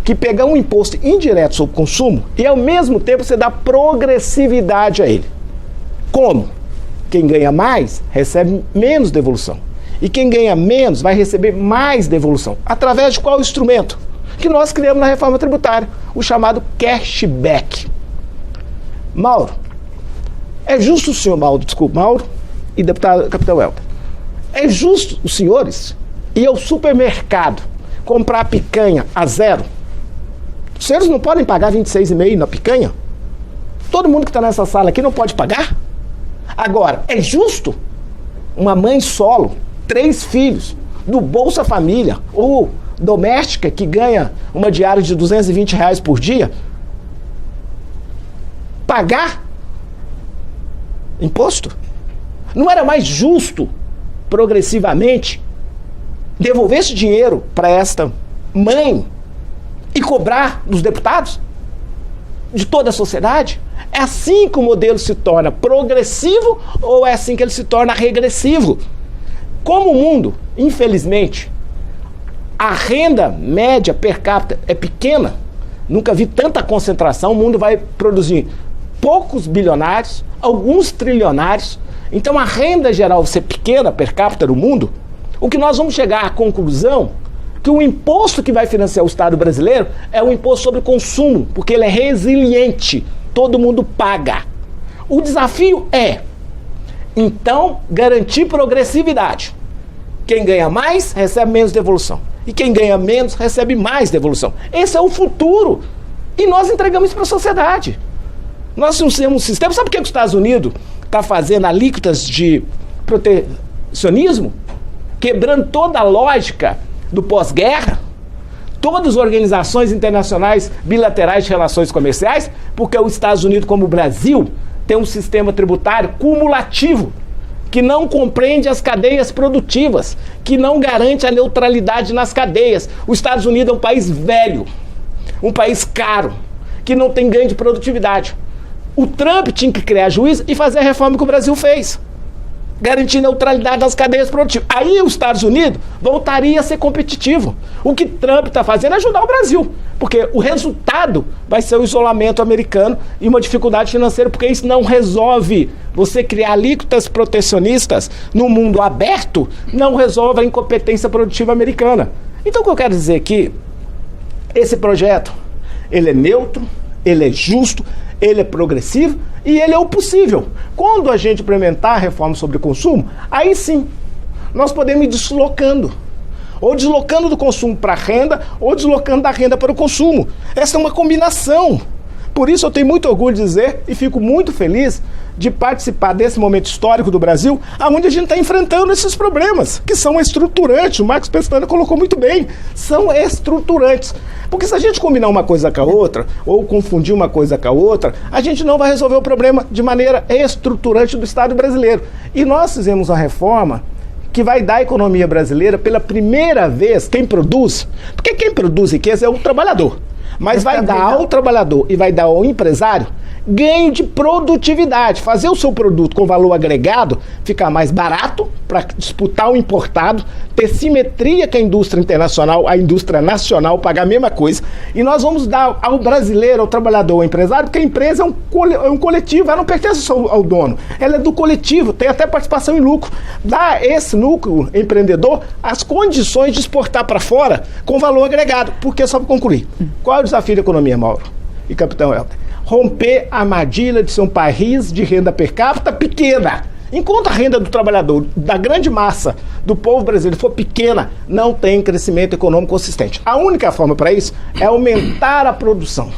Que pegar um imposto indireto sobre consumo e, ao mesmo tempo, você dá progressividade a ele. Como? Quem ganha mais recebe menos devolução. E quem ganha menos vai receber mais devolução. Através de qual instrumento? Que nós criamos na reforma tributária, o chamado cashback. Mauro, é justo o senhor Mauro, Mauro e deputado capitão Helder, é justo os senhores ir ao supermercado comprar picanha a 0? Os senhores não podem pagar 26,5 na picanha? Todo mundo que está nessa sala aqui não pode pagar? Agora, é justo uma mãe solo, 3 filhos, do Bolsa Família ou doméstica que ganha uma diária de R$220 por dia, pagar imposto? Não era mais justo, progressivamente, devolver esse dinheiro para esta mãe e cobrar dos deputados, de toda a sociedade? É assim que o modelo se torna progressivo ou é assim que ele se torna regressivo? Como o mundo, infelizmente, a renda média per capita é pequena, nunca vi tanta concentração, o mundo vai produzir poucos bilionários, alguns trilionários. Então a renda geral ser pequena per capita no mundo, o que nós vamos chegar à conclusão que o imposto que vai financiar o Estado brasileiro é o imposto sobre consumo, porque ele é resiliente, todo mundo paga. O desafio é, então, garantir progressividade. Quem ganha mais, recebe menos devolução. E quem ganha menos, recebe mais devolução. Esse é o futuro. E nós entregamos isso para a sociedade. Nós temos um sistema... Sabe o que os Estados Unidos está fazendo alíquotas de protecionismo? Quebrando toda a lógica do pós-guerra, todas as organizações internacionais bilaterais de relações comerciais, porque os Estados Unidos, como o Brasil, tem um sistema tributário cumulativo, que não compreende as cadeias produtivas, que não garante a neutralidade nas cadeias. Os Estados Unidos é um país velho, um país caro, que não tem ganho de produtividade. O Trump tinha que criar juízo e fazer a reforma que o Brasil fez, garantir neutralidade das cadeias produtivas. Aí os Estados Unidos voltaria a ser competitivo. O que Trump está fazendo é ajudar o Brasil, porque o resultado vai ser o isolamento americano e uma dificuldade financeira, porque isso não resolve. Você criar alíquotas protecionistas no mundo aberto não resolve a incompetência produtiva americana. Então o que eu quero dizer aqui, esse projeto, ele é neutro, ele é justo, ele é progressivo e ele é o possível. Quando a gente implementar a reforma sobre consumo, aí sim, nós podemos ir deslocando. Ou deslocando do consumo para a renda, ou deslocando da renda para o consumo. Essa é uma combinação. Por isso eu tenho muito orgulho de dizer e fico muito feliz de participar desse momento histórico do Brasil, onde a gente está enfrentando esses problemas, que são estruturantes. O Marcos Pestana colocou muito bem, são estruturantes. Porque se a gente combinar uma coisa com a outra, ou confundir uma coisa com a outra, a gente não vai resolver o problema de maneira estruturante do Estado brasileiro. E nós fizemos uma reforma que vai dar à economia brasileira, pela primeira vez, quem produz, porque quem produz riqueza é o trabalhador, mas vai dar ao trabalhador e vai dar ao empresário ganho de produtividade, fazer o seu produto com valor agregado ficar mais barato para disputar o importado, ter simetria com a indústria internacional, a indústria nacional pagar a mesma coisa, e nós vamos dar ao brasileiro, ao trabalhador, ao empresário, porque a empresa é um coletivo, ela não pertence só ao dono, ela é do coletivo, tem até participação em lucro, dá a esse núcleo empreendedor as condições de exportar para fora com valor agregado, porque só para concluir, qual é o desafio da economia, Mauro e Capitão Helder? Romper a armadilha de ser um país de renda per capita pequena. Enquanto a renda do trabalhador, da grande massa do povo brasileiro for pequena, não tem crescimento econômico consistente. A única forma para isso é aumentar a produção,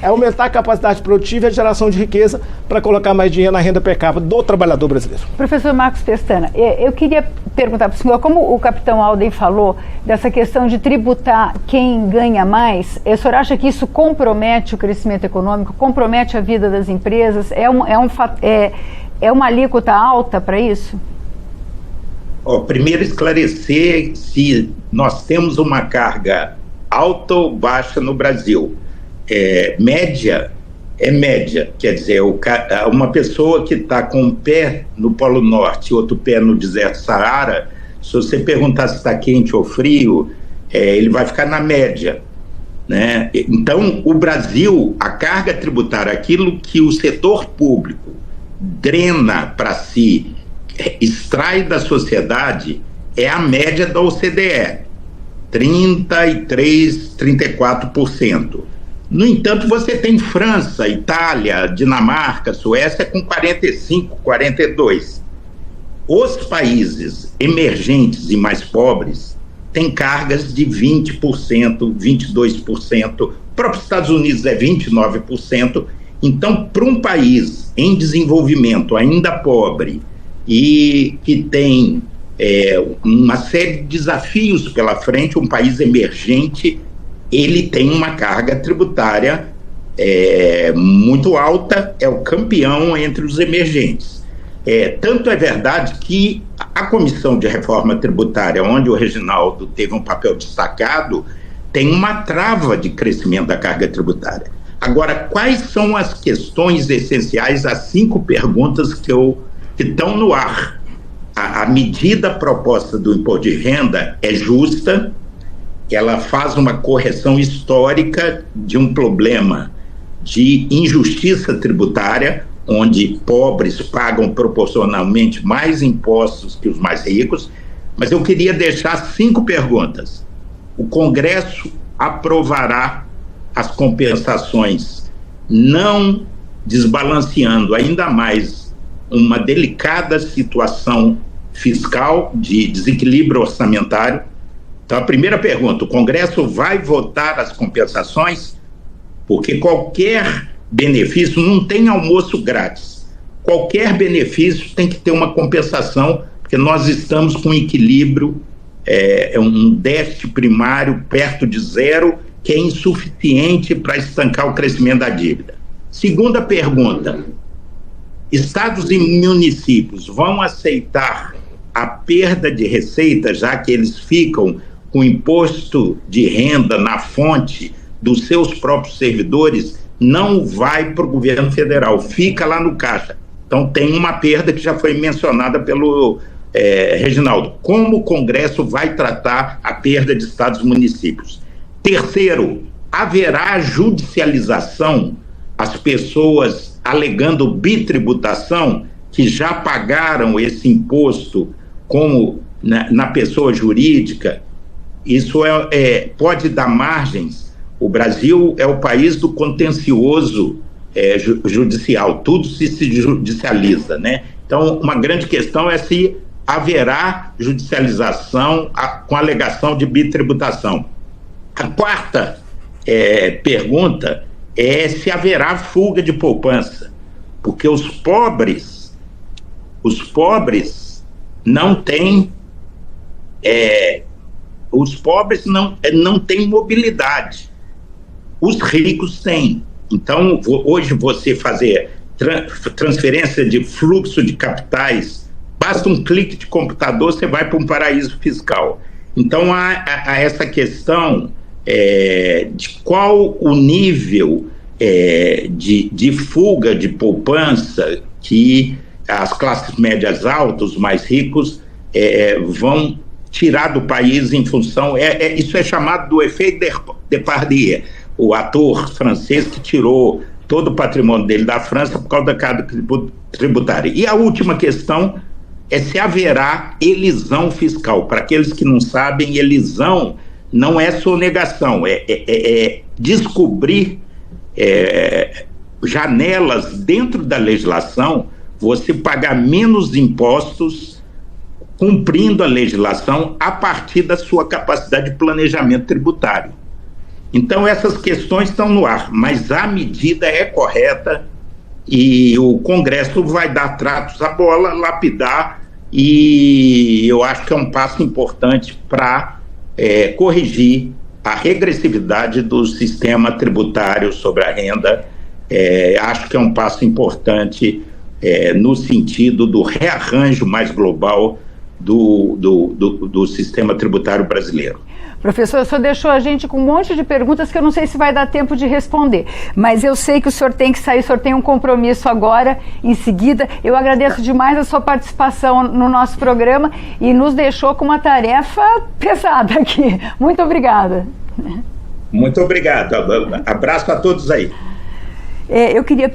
é aumentar a capacidade produtiva e a geração de riqueza para colocar mais dinheiro na renda per capita do trabalhador brasileiro. Professor Marcos Pestana, eu queria perguntar para o senhor, como o capitão Alden falou, dessa questão de tributar quem ganha mais, o senhor acha que isso compromete o crescimento econômico, compromete a vida das empresas? É uma alíquota alta para isso? Primeiro esclarecer se nós temos uma carga alta ou baixa no Brasil. Média é média, quer dizer, uma pessoa que está com um pé no Polo Norte e outro pé no deserto Saara, se você perguntar se está quente ou frio, ele vai ficar na média, né? Então, o Brasil, a carga tributária, aquilo que o setor público drena para si, extrai da sociedade, é a média da OCDE, 33%, 34%. No entanto, você tem França, Itália, Dinamarca, Suécia com 45%, 42%. Os países emergentes e mais pobres têm cargas de 20%, 22%. O próprio Estados Unidos é 29%. Então, para um país em desenvolvimento, ainda pobre, e que tem uma série de desafios pela frente, um país emergente, ele tem uma carga tributária muito alta, é o campeão entre os emergentes. Tanto é verdade que a Comissão de Reforma Tributária, onde o Reginaldo teve um papel destacado, tem uma trava de crescimento da carga tributária. Agora, quais são as questões essenciais, as 5 perguntas que estão no ar? A medida proposta do imposto de renda é justa, ela faz uma correção histórica de um problema de injustiça tributária, onde pobres pagam proporcionalmente mais impostos que os mais ricos, mas eu queria deixar 5 perguntas. O Congresso aprovará as compensações, não desbalanceando ainda mais uma delicada situação fiscal de desequilíbrio orçamentário? Então, a primeira pergunta, o Congresso vai votar as compensações? Porque qualquer benefício, não tem almoço grátis. Qualquer benefício tem que ter uma compensação, porque nós estamos com equilíbrio, um déficit primário perto de zero, que é insuficiente para estancar o crescimento da dívida. Segunda pergunta, estados e municípios vão aceitar a perda de receita, já que eles ficam com imposto de renda na fonte dos seus próprios servidores, não vai para o governo federal, fica lá no caixa. Então tem uma perda que já foi mencionada pelo Reginaldo. Como o Congresso vai tratar a perda de estados e municípios? Terceiro, haverá judicialização, as pessoas alegando bitributação, que já pagaram esse imposto como na pessoa jurídica. Isso pode dar margens. O Brasil é o país do contencioso judicial, tudo se judicializa, né? Então, uma grande questão é se haverá judicialização com alegação de bitributação. A quarta pergunta é se haverá fuga de poupança, porque os pobres não têm não têm mobilidade, os ricos têm. Então, hoje você fazer transferência de fluxo de capitais, basta um clique de computador, você vai para um paraíso fiscal. Então, há essa questão de qual o nível de fuga de poupança que as classes médias altas, os mais ricos, vão tirar do país em função... isso é chamado do efeito Depardieu, o ator francês que tirou todo o patrimônio dele da França por causa da carga tributária. E a última questão é se haverá elisão fiscal. Para aqueles que não sabem, elisão não é sonegação, é descobrir janelas dentro da legislação, você pagar menos impostos cumprindo a legislação a partir da sua capacidade de planejamento tributário. Então essas questões estão no ar, mas a medida é correta e o Congresso vai dar tratos à bola, lapidar, e eu acho que é um passo importante para corrigir a regressividade do sistema tributário sobre a renda. Acho que é um passo importante no sentido do rearranjo mais global do sistema tributário brasileiro. Professor, o senhor deixou a gente com um monte de perguntas que eu não sei se vai dar tempo de responder, mas eu sei que o senhor tem que sair, o senhor tem um compromisso agora, em seguida. Eu agradeço demais a sua participação no nosso programa e nos deixou com uma tarefa pesada aqui. Muito obrigada. Muito obrigado. Abraço a todos aí. Eu queria,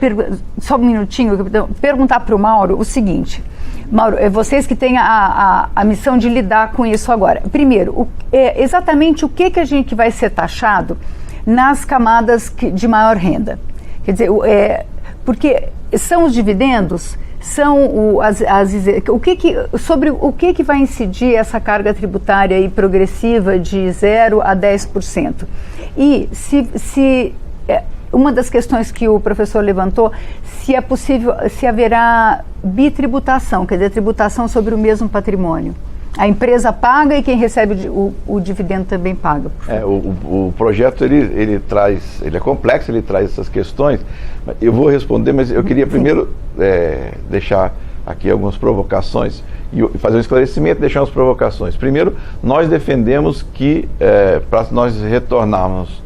só um minutinho, perguntar para o Mauro o seguinte. Mauro, vocês que têm a missão de lidar com isso agora. Primeiro, exatamente o que a gente vai ser taxado nas camadas de maior renda? Quer dizer, porque são os dividendos, são sobre o que vai incidir essa carga tributária aí progressiva de 0% a 10%? E uma das questões que o professor levantou, se é possível, se haverá bitributação, quer dizer, tributação sobre o mesmo patrimônio. A empresa paga e quem recebe o dividendo também paga. O projeto ele é complexo, ele traz essas questões. Eu vou responder, mas eu queria primeiro deixar aqui algumas provocações e fazer um esclarecimento e deixar umas provocações. Primeiro, nós defendemos que para nós retornarmos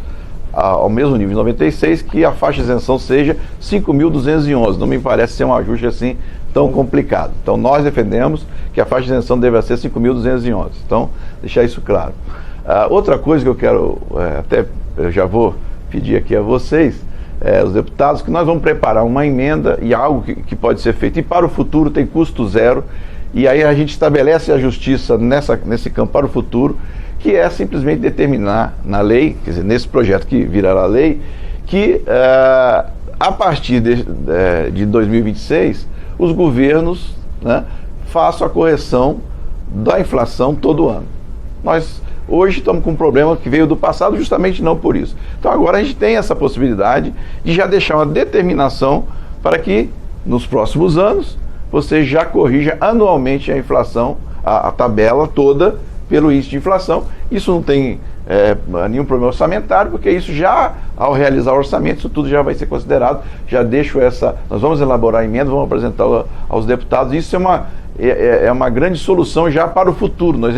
ao mesmo nível de 96, que a faixa de isenção seja 5.211. Não me parece ser um ajuste assim tão complicado. Então nós defendemos que a faixa de isenção deve ser 5.211. Então, deixar isso claro. Outra coisa que eu quero, eu já vou pedir aqui a vocês, os deputados, que nós vamos preparar uma emenda e algo que pode ser feito. E para o futuro tem custo zero. E aí a gente estabelece a justiça nesse campo para o futuro, que é simplesmente determinar na lei, quer dizer, nesse projeto que virará lei, que a partir de 2026, os governos façam a correção da inflação todo ano. Nós hoje estamos com um problema que veio do passado justamente não por isso. Então agora a gente tem essa possibilidade de já deixar uma determinação para que nos próximos anos você já corrija anualmente a inflação, a tabela toda, pelo índice de inflação. Isso não tem nenhum problema orçamentário, porque isso já, ao realizar o orçamento, isso tudo já vai ser considerado, já deixo nós vamos elaborar a emenda, vamos apresentar aos deputados, isso é uma grande solução já para o futuro, nós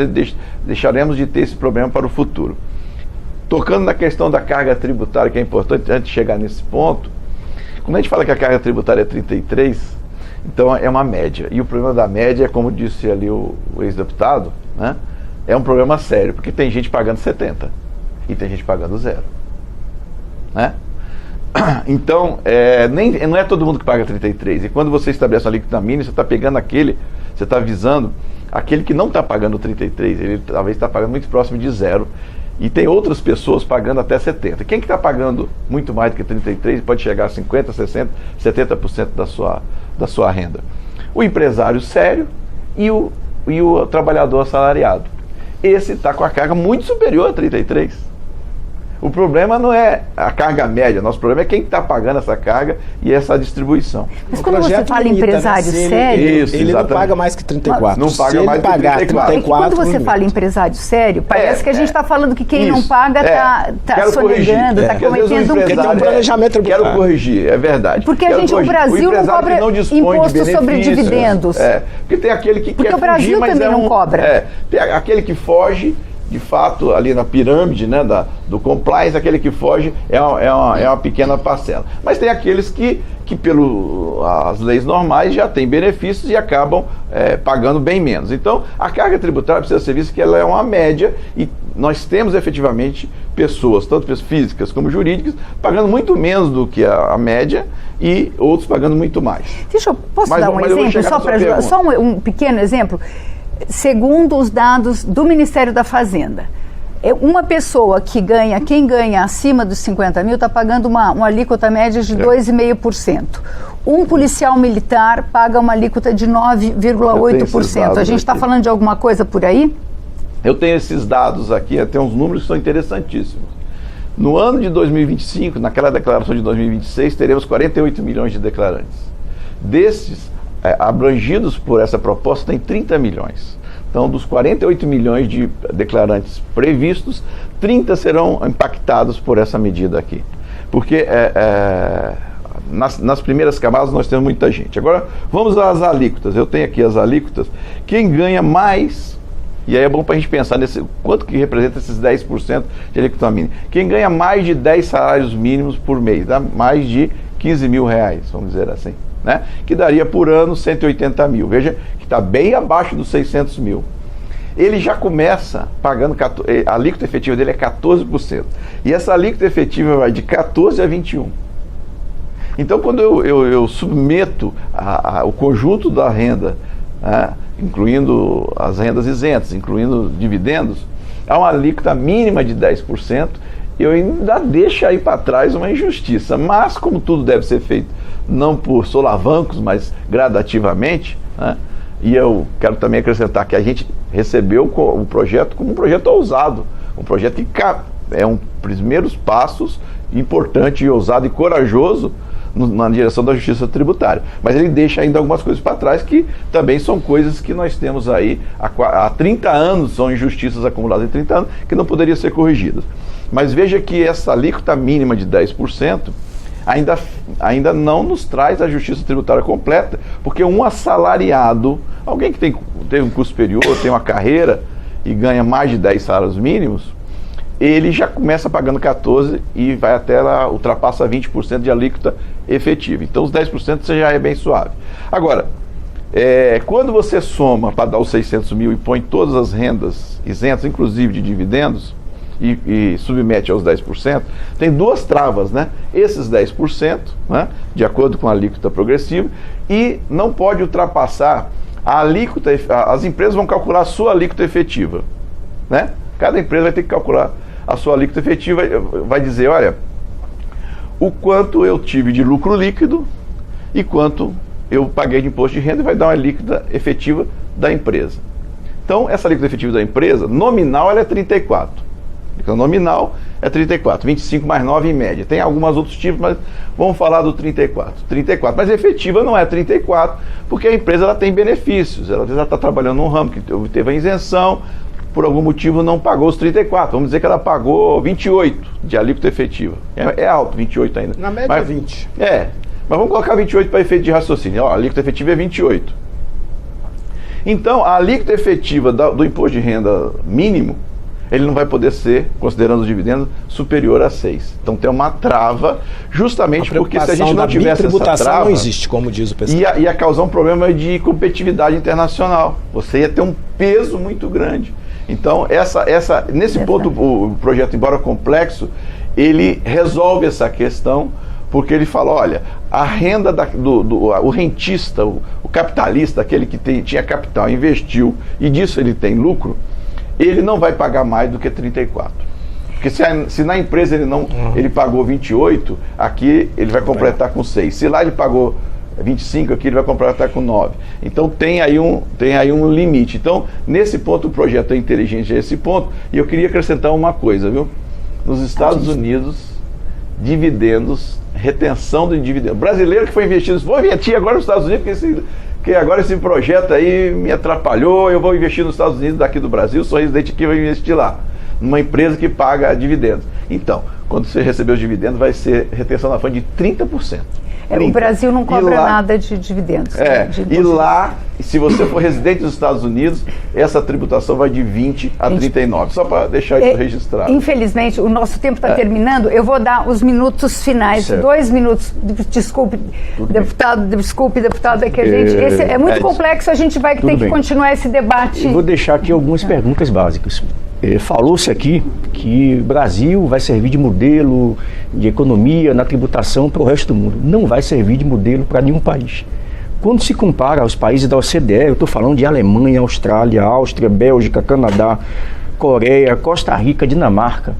deixaremos de ter esse problema para o futuro. Tocando na questão da carga tributária, que é importante, antes de chegar nesse ponto, quando a gente fala que a carga tributária é 33, então é uma média, e o problema da média é, como disse ali o ex-deputado, né? É um problema sério, porque tem gente pagando 70 e tem gente pagando 0. Né? Então, não é todo mundo que paga 33. E quando você estabelece uma alíquota mínima, você está pegando você está visando aquele que não está pagando 33, ele talvez está pagando muito próximo de 0. E tem outras pessoas pagando até 70. Quem que está pagando muito mais do que 33 pode chegar a 50%, 60%, 70% da sua renda? O empresário sério e o trabalhador assalariado. Esse está com a carga muito superior a 33. O problema não é a carga média, nosso problema é quem está pagando essa carga e essa distribuição. Mas quando você fala empresário sério... Ele não paga mais que 34. Não paga mais que 34. É que quando você fala empresário sério, parece que a gente está falando que quem não paga está sonegando, está cometendo um crime. Um planejamento tributário. Quero corrigir, é verdade. Porque o Brasil não cobra imposto sobre dividendos. Porque tem aquele que quer fugir, mas o Brasil também não cobra. Tem aquele que foge... De fato, ali na pirâmide, né, do compliance, aquele que foge é uma pequena parcela. Mas tem aqueles que pelas leis normais já têm benefícios e acabam pagando bem menos. Então, a carga tributária precisa ser vista que ela é uma média e nós temos efetivamente pessoas, tanto pessoas físicas como jurídicas, pagando muito menos do que a média e outros pagando muito mais. Posso dar um exemplo? Só um pequeno exemplo? Segundo os dados do Ministério da Fazenda, uma pessoa quem ganha acima dos 50 mil está pagando uma alíquota média de 2,5%. Um policial militar paga uma alíquota de 9,8%. A gente está falando de alguma coisa por aí? Eu tenho esses dados aqui, tem uns números que são interessantíssimos. No ano de 2025, naquela declaração de 2026, teremos 48 milhões de declarantes. Desses, abrangidos por essa proposta, tem 30 milhões. Então, dos 48 milhões de declarantes previstos, 30 serão impactados por essa medida aqui. Porque nas primeiras camadas nós temos muita gente. Agora, vamos às alíquotas. Eu tenho aqui as alíquotas. Quem ganha mais, e aí é bom para a gente pensar quanto que representa esses 10% de alíquota mínima. Quem ganha mais de 10 salários mínimos por mês, dá mais de 15 mil reais, vamos dizer assim. Né? Que daria por ano 180 mil. Veja que está bem abaixo dos 600 mil. Ele já começa pagando, a alíquota efetiva dele é 14%. E essa alíquota efetiva vai de 14% a 21%. Então, quando eu submeto o conjunto da renda, incluindo as rendas isentas, incluindo dividendos, a uma alíquota mínima de 10%, eu ainda deixo aí para trás uma injustiça. Mas, como tudo deve ser feito não por solavancos, mas gradativamente, né? E eu quero também acrescentar que a gente recebeu o projeto como um projeto ousado, um projeto que é um primeiros passos importante e ousado e corajoso na direção da justiça tributária. Mas ele deixa ainda algumas coisas para trás que também são coisas que nós temos aí há 30 anos, são injustiças acumuladas em 30 anos, que não poderiam ser corrigidas. Mas veja que essa alíquota mínima de 10% ainda não nos traz a justiça tributária completa, porque um assalariado, alguém que teve um curso superior, tem uma carreira e ganha mais de 10 salários mínimos, ele já começa pagando 14% e vai até lá, ultrapassa 20% de alíquota efetiva. Então os 10% você já é bem suave. Agora, quando você soma para dar os 600 mil e põe todas as rendas isentas, inclusive de dividendos, e submete aos 10%, tem duas travas, né? Esses 10%, né? De acordo com a alíquota progressiva, e não pode ultrapassar a alíquota, as empresas vão calcular a sua alíquota efetiva, né? Cada empresa vai ter que calcular a sua alíquota efetiva, vai dizer, olha, o quanto eu tive de lucro líquido e quanto eu paguei de imposto de renda, e vai dar uma alíquota efetiva da empresa. Então, essa alíquota efetiva da empresa, nominal, ela é 34%. Então, nominal é 34, 25 mais 9 em média. Tem alguns outros tipos, mas vamos falar do 34. Mas efetiva não é 34, porque a empresa ela tem benefícios. Ela às vezes está trabalhando num ramo que teve a isenção, por algum motivo não pagou os 34. Vamos dizer que ela pagou 28 de alíquota efetiva. É alto, 28 ainda. Na média, 20. Mas vamos colocar 28 para efeito de raciocínio. Ó, a alíquota efetiva é 28. Então, a alíquota efetiva do imposto de renda mínimo, ele não vai poder ser, considerando os dividendos, superior a 6. Então tem uma trava, justamente porque se a gente não tivesse essa trava, não existe, como diz o pessoal. Ia causar um problema de competitividade internacional. Você ia ter um peso muito grande. Então, nesse ponto, o projeto, embora complexo, ele resolve essa questão, porque ele fala, olha, a renda o rentista, o capitalista, aquele que tinha capital, investiu, e disso ele tem lucro, ele não vai pagar mais do que 34. Porque se na empresa ele pagou 28, aqui ele vai completar com 6. Se lá ele pagou 25, aqui ele vai completar com 9. Então tem aí um limite. Então, nesse ponto, o projeto é inteligente a esse ponto. E eu queria acrescentar uma coisa, viu? Nos Estados Unidos, dividendos, retenção de dividendos. Brasileiro que foi investido, vou investir agora nos Estados Unidos, porque agora esse projeto aí me atrapalhou, eu vou investir nos Estados Unidos daqui do Brasil, sou residente aqui, vou investir lá, numa empresa que paga dividendos. Então, quando você receber os dividendos, vai ser retenção na fonte de 30%. O Brasil não cobra nada de dividendos. E lá, se você for residente dos Estados Unidos, essa tributação vai de 20 a 39. Só para deixar isso registrado. Infelizmente, o nosso tempo está terminando. Eu vou dar os minutos finais. Certo. 2 minutos. Desculpe, deputado, é que a gente... Esse é muito complexo, a gente vai ter que continuar esse debate. Eu vou deixar aqui algumas perguntas básicas. Falou-se aqui que o Brasil vai servir de modelo de economia na tributação para o resto do mundo. Não vai servir de modelo para nenhum país. Quando se compara aos países da OCDE, eu estou falando de Alemanha, Austrália, Áustria, Bélgica, Canadá, Coreia, Costa Rica, Dinamarca.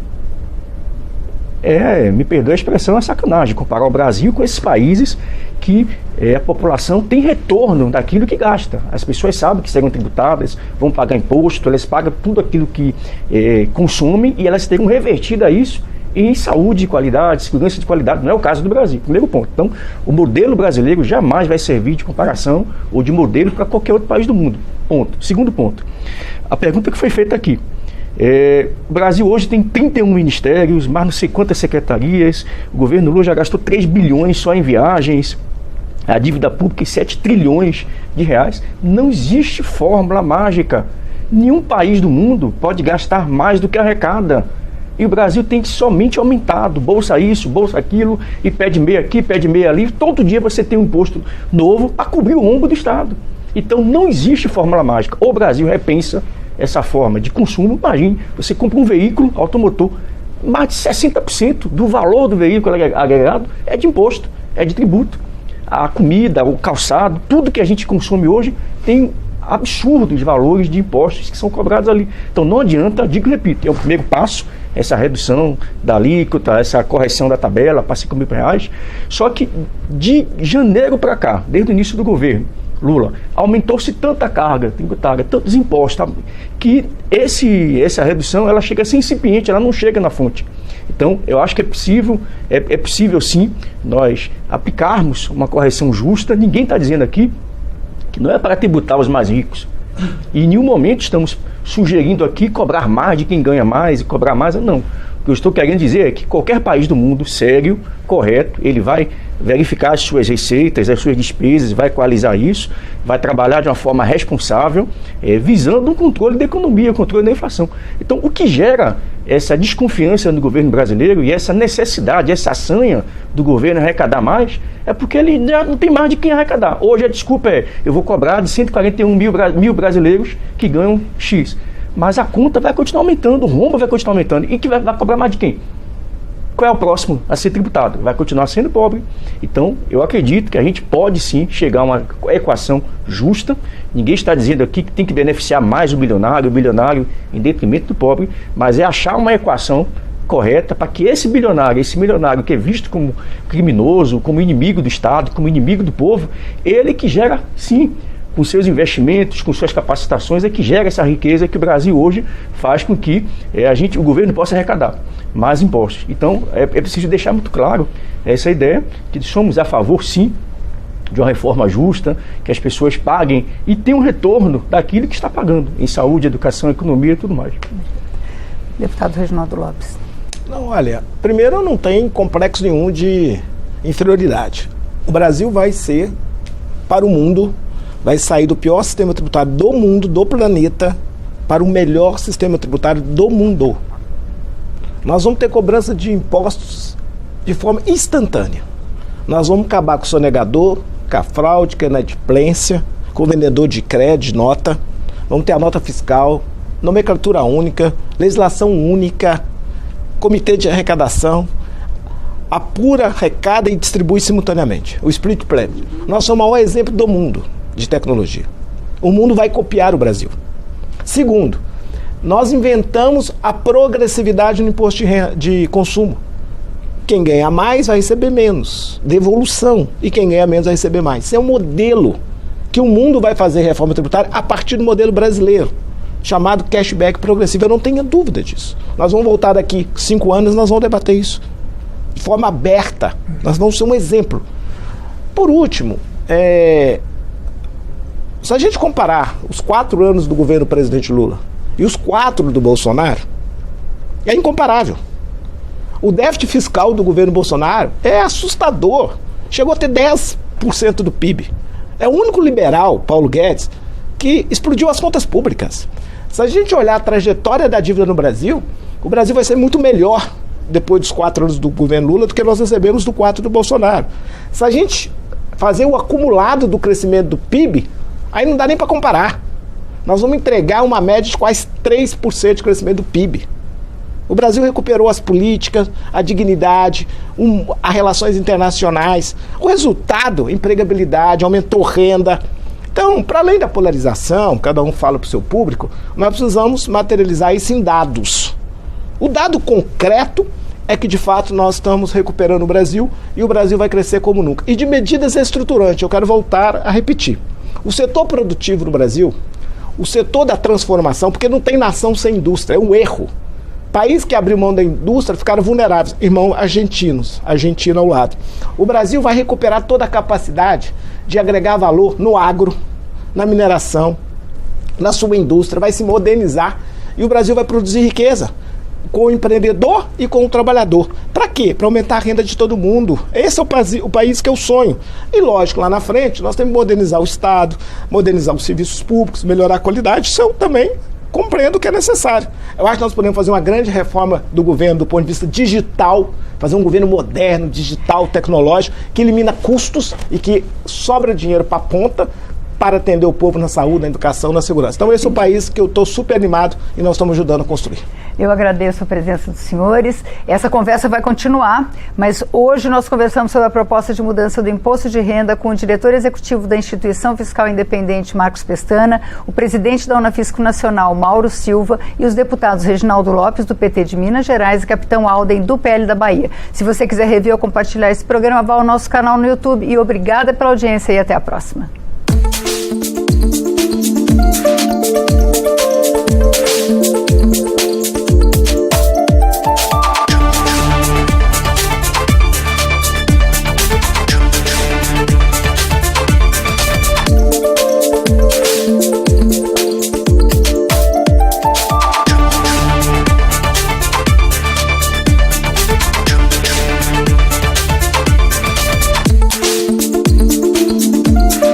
Me perdoe a expressão, é sacanagem comparar o Brasil com esses países que a população tem retorno daquilo que gasta. As pessoas sabem que serão tributadas, vão pagar imposto, elas pagam tudo aquilo que consomem e elas terão revertido a isso em saúde de qualidade, segurança de qualidade. Não é o caso do Brasil, primeiro ponto. Então, o modelo brasileiro jamais vai servir de comparação ou de modelo para qualquer outro país do mundo. Ponto. Segundo ponto, a pergunta que foi feita aqui. O Brasil hoje tem 31 ministérios, mais não sei quantas secretarias, o governo Lula já gastou 3 bilhões só em viagens, a dívida pública em 7 trilhões de reais. Não existe fórmula mágica. Nenhum país do mundo pode gastar mais do que arrecada. E o Brasil tem somente aumentado, bolsa isso, bolsa aquilo, e pede meia aqui, pede meia ali. Todo dia você tem um imposto novo para cobrir o ombro do Estado. Então não existe fórmula mágica. O Brasil repensa essa forma de consumo. Imagine, você compra um veículo automotor, mais de 60% do valor do veículo agregado é de imposto, é de tributo. A comida, o calçado, tudo que a gente consome hoje tem absurdos valores de impostos que são cobrados ali. Então não adianta, digo e repito, é o primeiro passo, essa redução da alíquota, essa correção da tabela para R$5.000. Só que de janeiro para cá, desde o início do governo Lula, aumentou-se tanta carga tributária, tantos impostos, que essa redução ela chega a ser incipiente, ela não chega na fonte. Então, eu acho que é possível sim nós aplicarmos uma correção justa. Ninguém está dizendo aqui que não é para tributar os mais ricos. E em nenhum momento estamos sugerindo aqui cobrar mais de quem ganha mais e cobrar mais. Não. O que eu estou querendo dizer é que qualquer país do mundo sério, correto, ele vai verificar as suas receitas, as suas despesas, vai equalizar isso, vai trabalhar de uma forma responsável, visando um controle da economia, controle da inflação. Então, o que gera essa desconfiança no governo brasileiro e essa necessidade, essa sanha do governo arrecadar mais, é porque ele já não tem mais de quem arrecadar. Hoje a desculpa eu vou cobrar de 141 mil brasileiros que ganham X. Mas a conta vai continuar aumentando, o rombo vai continuar aumentando. E que vai cobrar mais de quem? Qual é o próximo a ser tributado? Vai continuar sendo pobre. Então, eu acredito que a gente pode sim chegar a uma equação justa. Ninguém está dizendo aqui que tem que beneficiar mais o bilionário em detrimento do pobre, mas é achar uma equação correta para que esse milionário que é visto como criminoso, como inimigo do Estado, como inimigo do povo, ele que gera, sim, com seus investimentos, com suas capacitações, é que gera essa riqueza que o Brasil hoje faz com que o governo possa arrecadar mais impostos. Então, é preciso deixar muito claro essa ideia que somos a favor, sim, de uma reforma justa, que as pessoas paguem e tenham um retorno daquilo que está pagando, em saúde, educação, economia e tudo mais. Deputado Reginaldo Lopes. Não, olha, primeiro não tem complexo nenhum de inferioridade. O Brasil vai ser, para o mundo, vai sair do pior sistema tributário do mundo, do planeta, para o melhor sistema tributário do mundo. Nós vamos ter cobrança de impostos de forma instantânea. Nós vamos acabar com o sonegador, com a fraude, com a inadimplência, com o vendedor de crédito, de nota. Vamos ter a nota fiscal, nomenclatura única, legislação única, comitê de arrecadação, apura, arrecada e distribui simultaneamente. O split plan. Nós somos o maior exemplo do mundo de tecnologia. O mundo vai copiar o Brasil. Segundo, nós inventamos a progressividade no imposto de consumo. Quem ganha mais vai receber menos, devolução, e quem ganha menos vai receber mais. Isso é um modelo que o mundo vai fazer reforma tributária a partir do modelo brasileiro, chamado cashback progressivo. Eu não tenho dúvida disso. Nós vamos voltar daqui 5 anos, nós vamos debater isso de forma aberta. Nós vamos ser um exemplo. Por último, se a gente comparar os 4 anos do governo do presidente Lula e os 4 do Bolsonaro, é incomparável. O déficit fiscal do governo Bolsonaro é assustador. Chegou a ter 10% do PIB. É o único liberal, Paulo Guedes, que explodiu as contas públicas. Se a gente olhar a trajetória da dívida no Brasil, o Brasil vai ser muito melhor depois dos 4 anos do governo Lula do que nós recebemos do 4 do Bolsonaro. Se a gente fazer o acumulado do crescimento do PIB, aí não dá nem para comparar. Nós vamos entregar uma média de quase 3% de crescimento do PIB. O Brasil recuperou as políticas, a dignidade, as relações internacionais. O resultado, empregabilidade, aumentou renda. Então, para além da polarização, cada um fala para o seu público, nós precisamos materializar isso em dados. O dado concreto é que, de fato, nós estamos recuperando o Brasil e o Brasil vai crescer como nunca. E de medidas estruturantes, eu quero voltar a repetir. O setor produtivo no Brasil, o setor da transformação, porque não tem nação sem indústria, é um erro. Países que abriram mão da indústria ficaram vulneráveis. Irmão, Argentina ao lado. O Brasil vai recuperar toda a capacidade de agregar valor no agro, na mineração, na sua indústria, vai se modernizar e o Brasil vai produzir riqueza com o empreendedor e com o trabalhador. Para quê? Para aumentar a renda de todo mundo. Esse é o país que eu sonho. E lógico, lá na frente, nós temos que modernizar o Estado, modernizar os serviços públicos, melhorar a qualidade. Isso eu também compreendo que é necessário. Eu acho que nós podemos fazer uma grande reforma do governo do ponto de vista digital, fazer um governo moderno, digital, tecnológico, que elimina custos e que sobra dinheiro para a ponta para atender o povo na saúde, na educação, na segurança. Então esse é o país que eu estou super animado e nós estamos ajudando a construir. Eu agradeço a presença dos senhores. Essa conversa vai continuar, mas hoje nós conversamos sobre a proposta de mudança do imposto de renda com o diretor executivo da Instituição Fiscal Independente, Marcos Pestana, o presidente da Unafisco Nacional, Mauro Silva, e os deputados Reginaldo Lopes, do PT de Minas Gerais, e Capitão Alden, do PL da Bahia. Se você quiser rever ou compartilhar esse programa, vá ao nosso canal no YouTube. E obrigada pela audiência e até a próxima.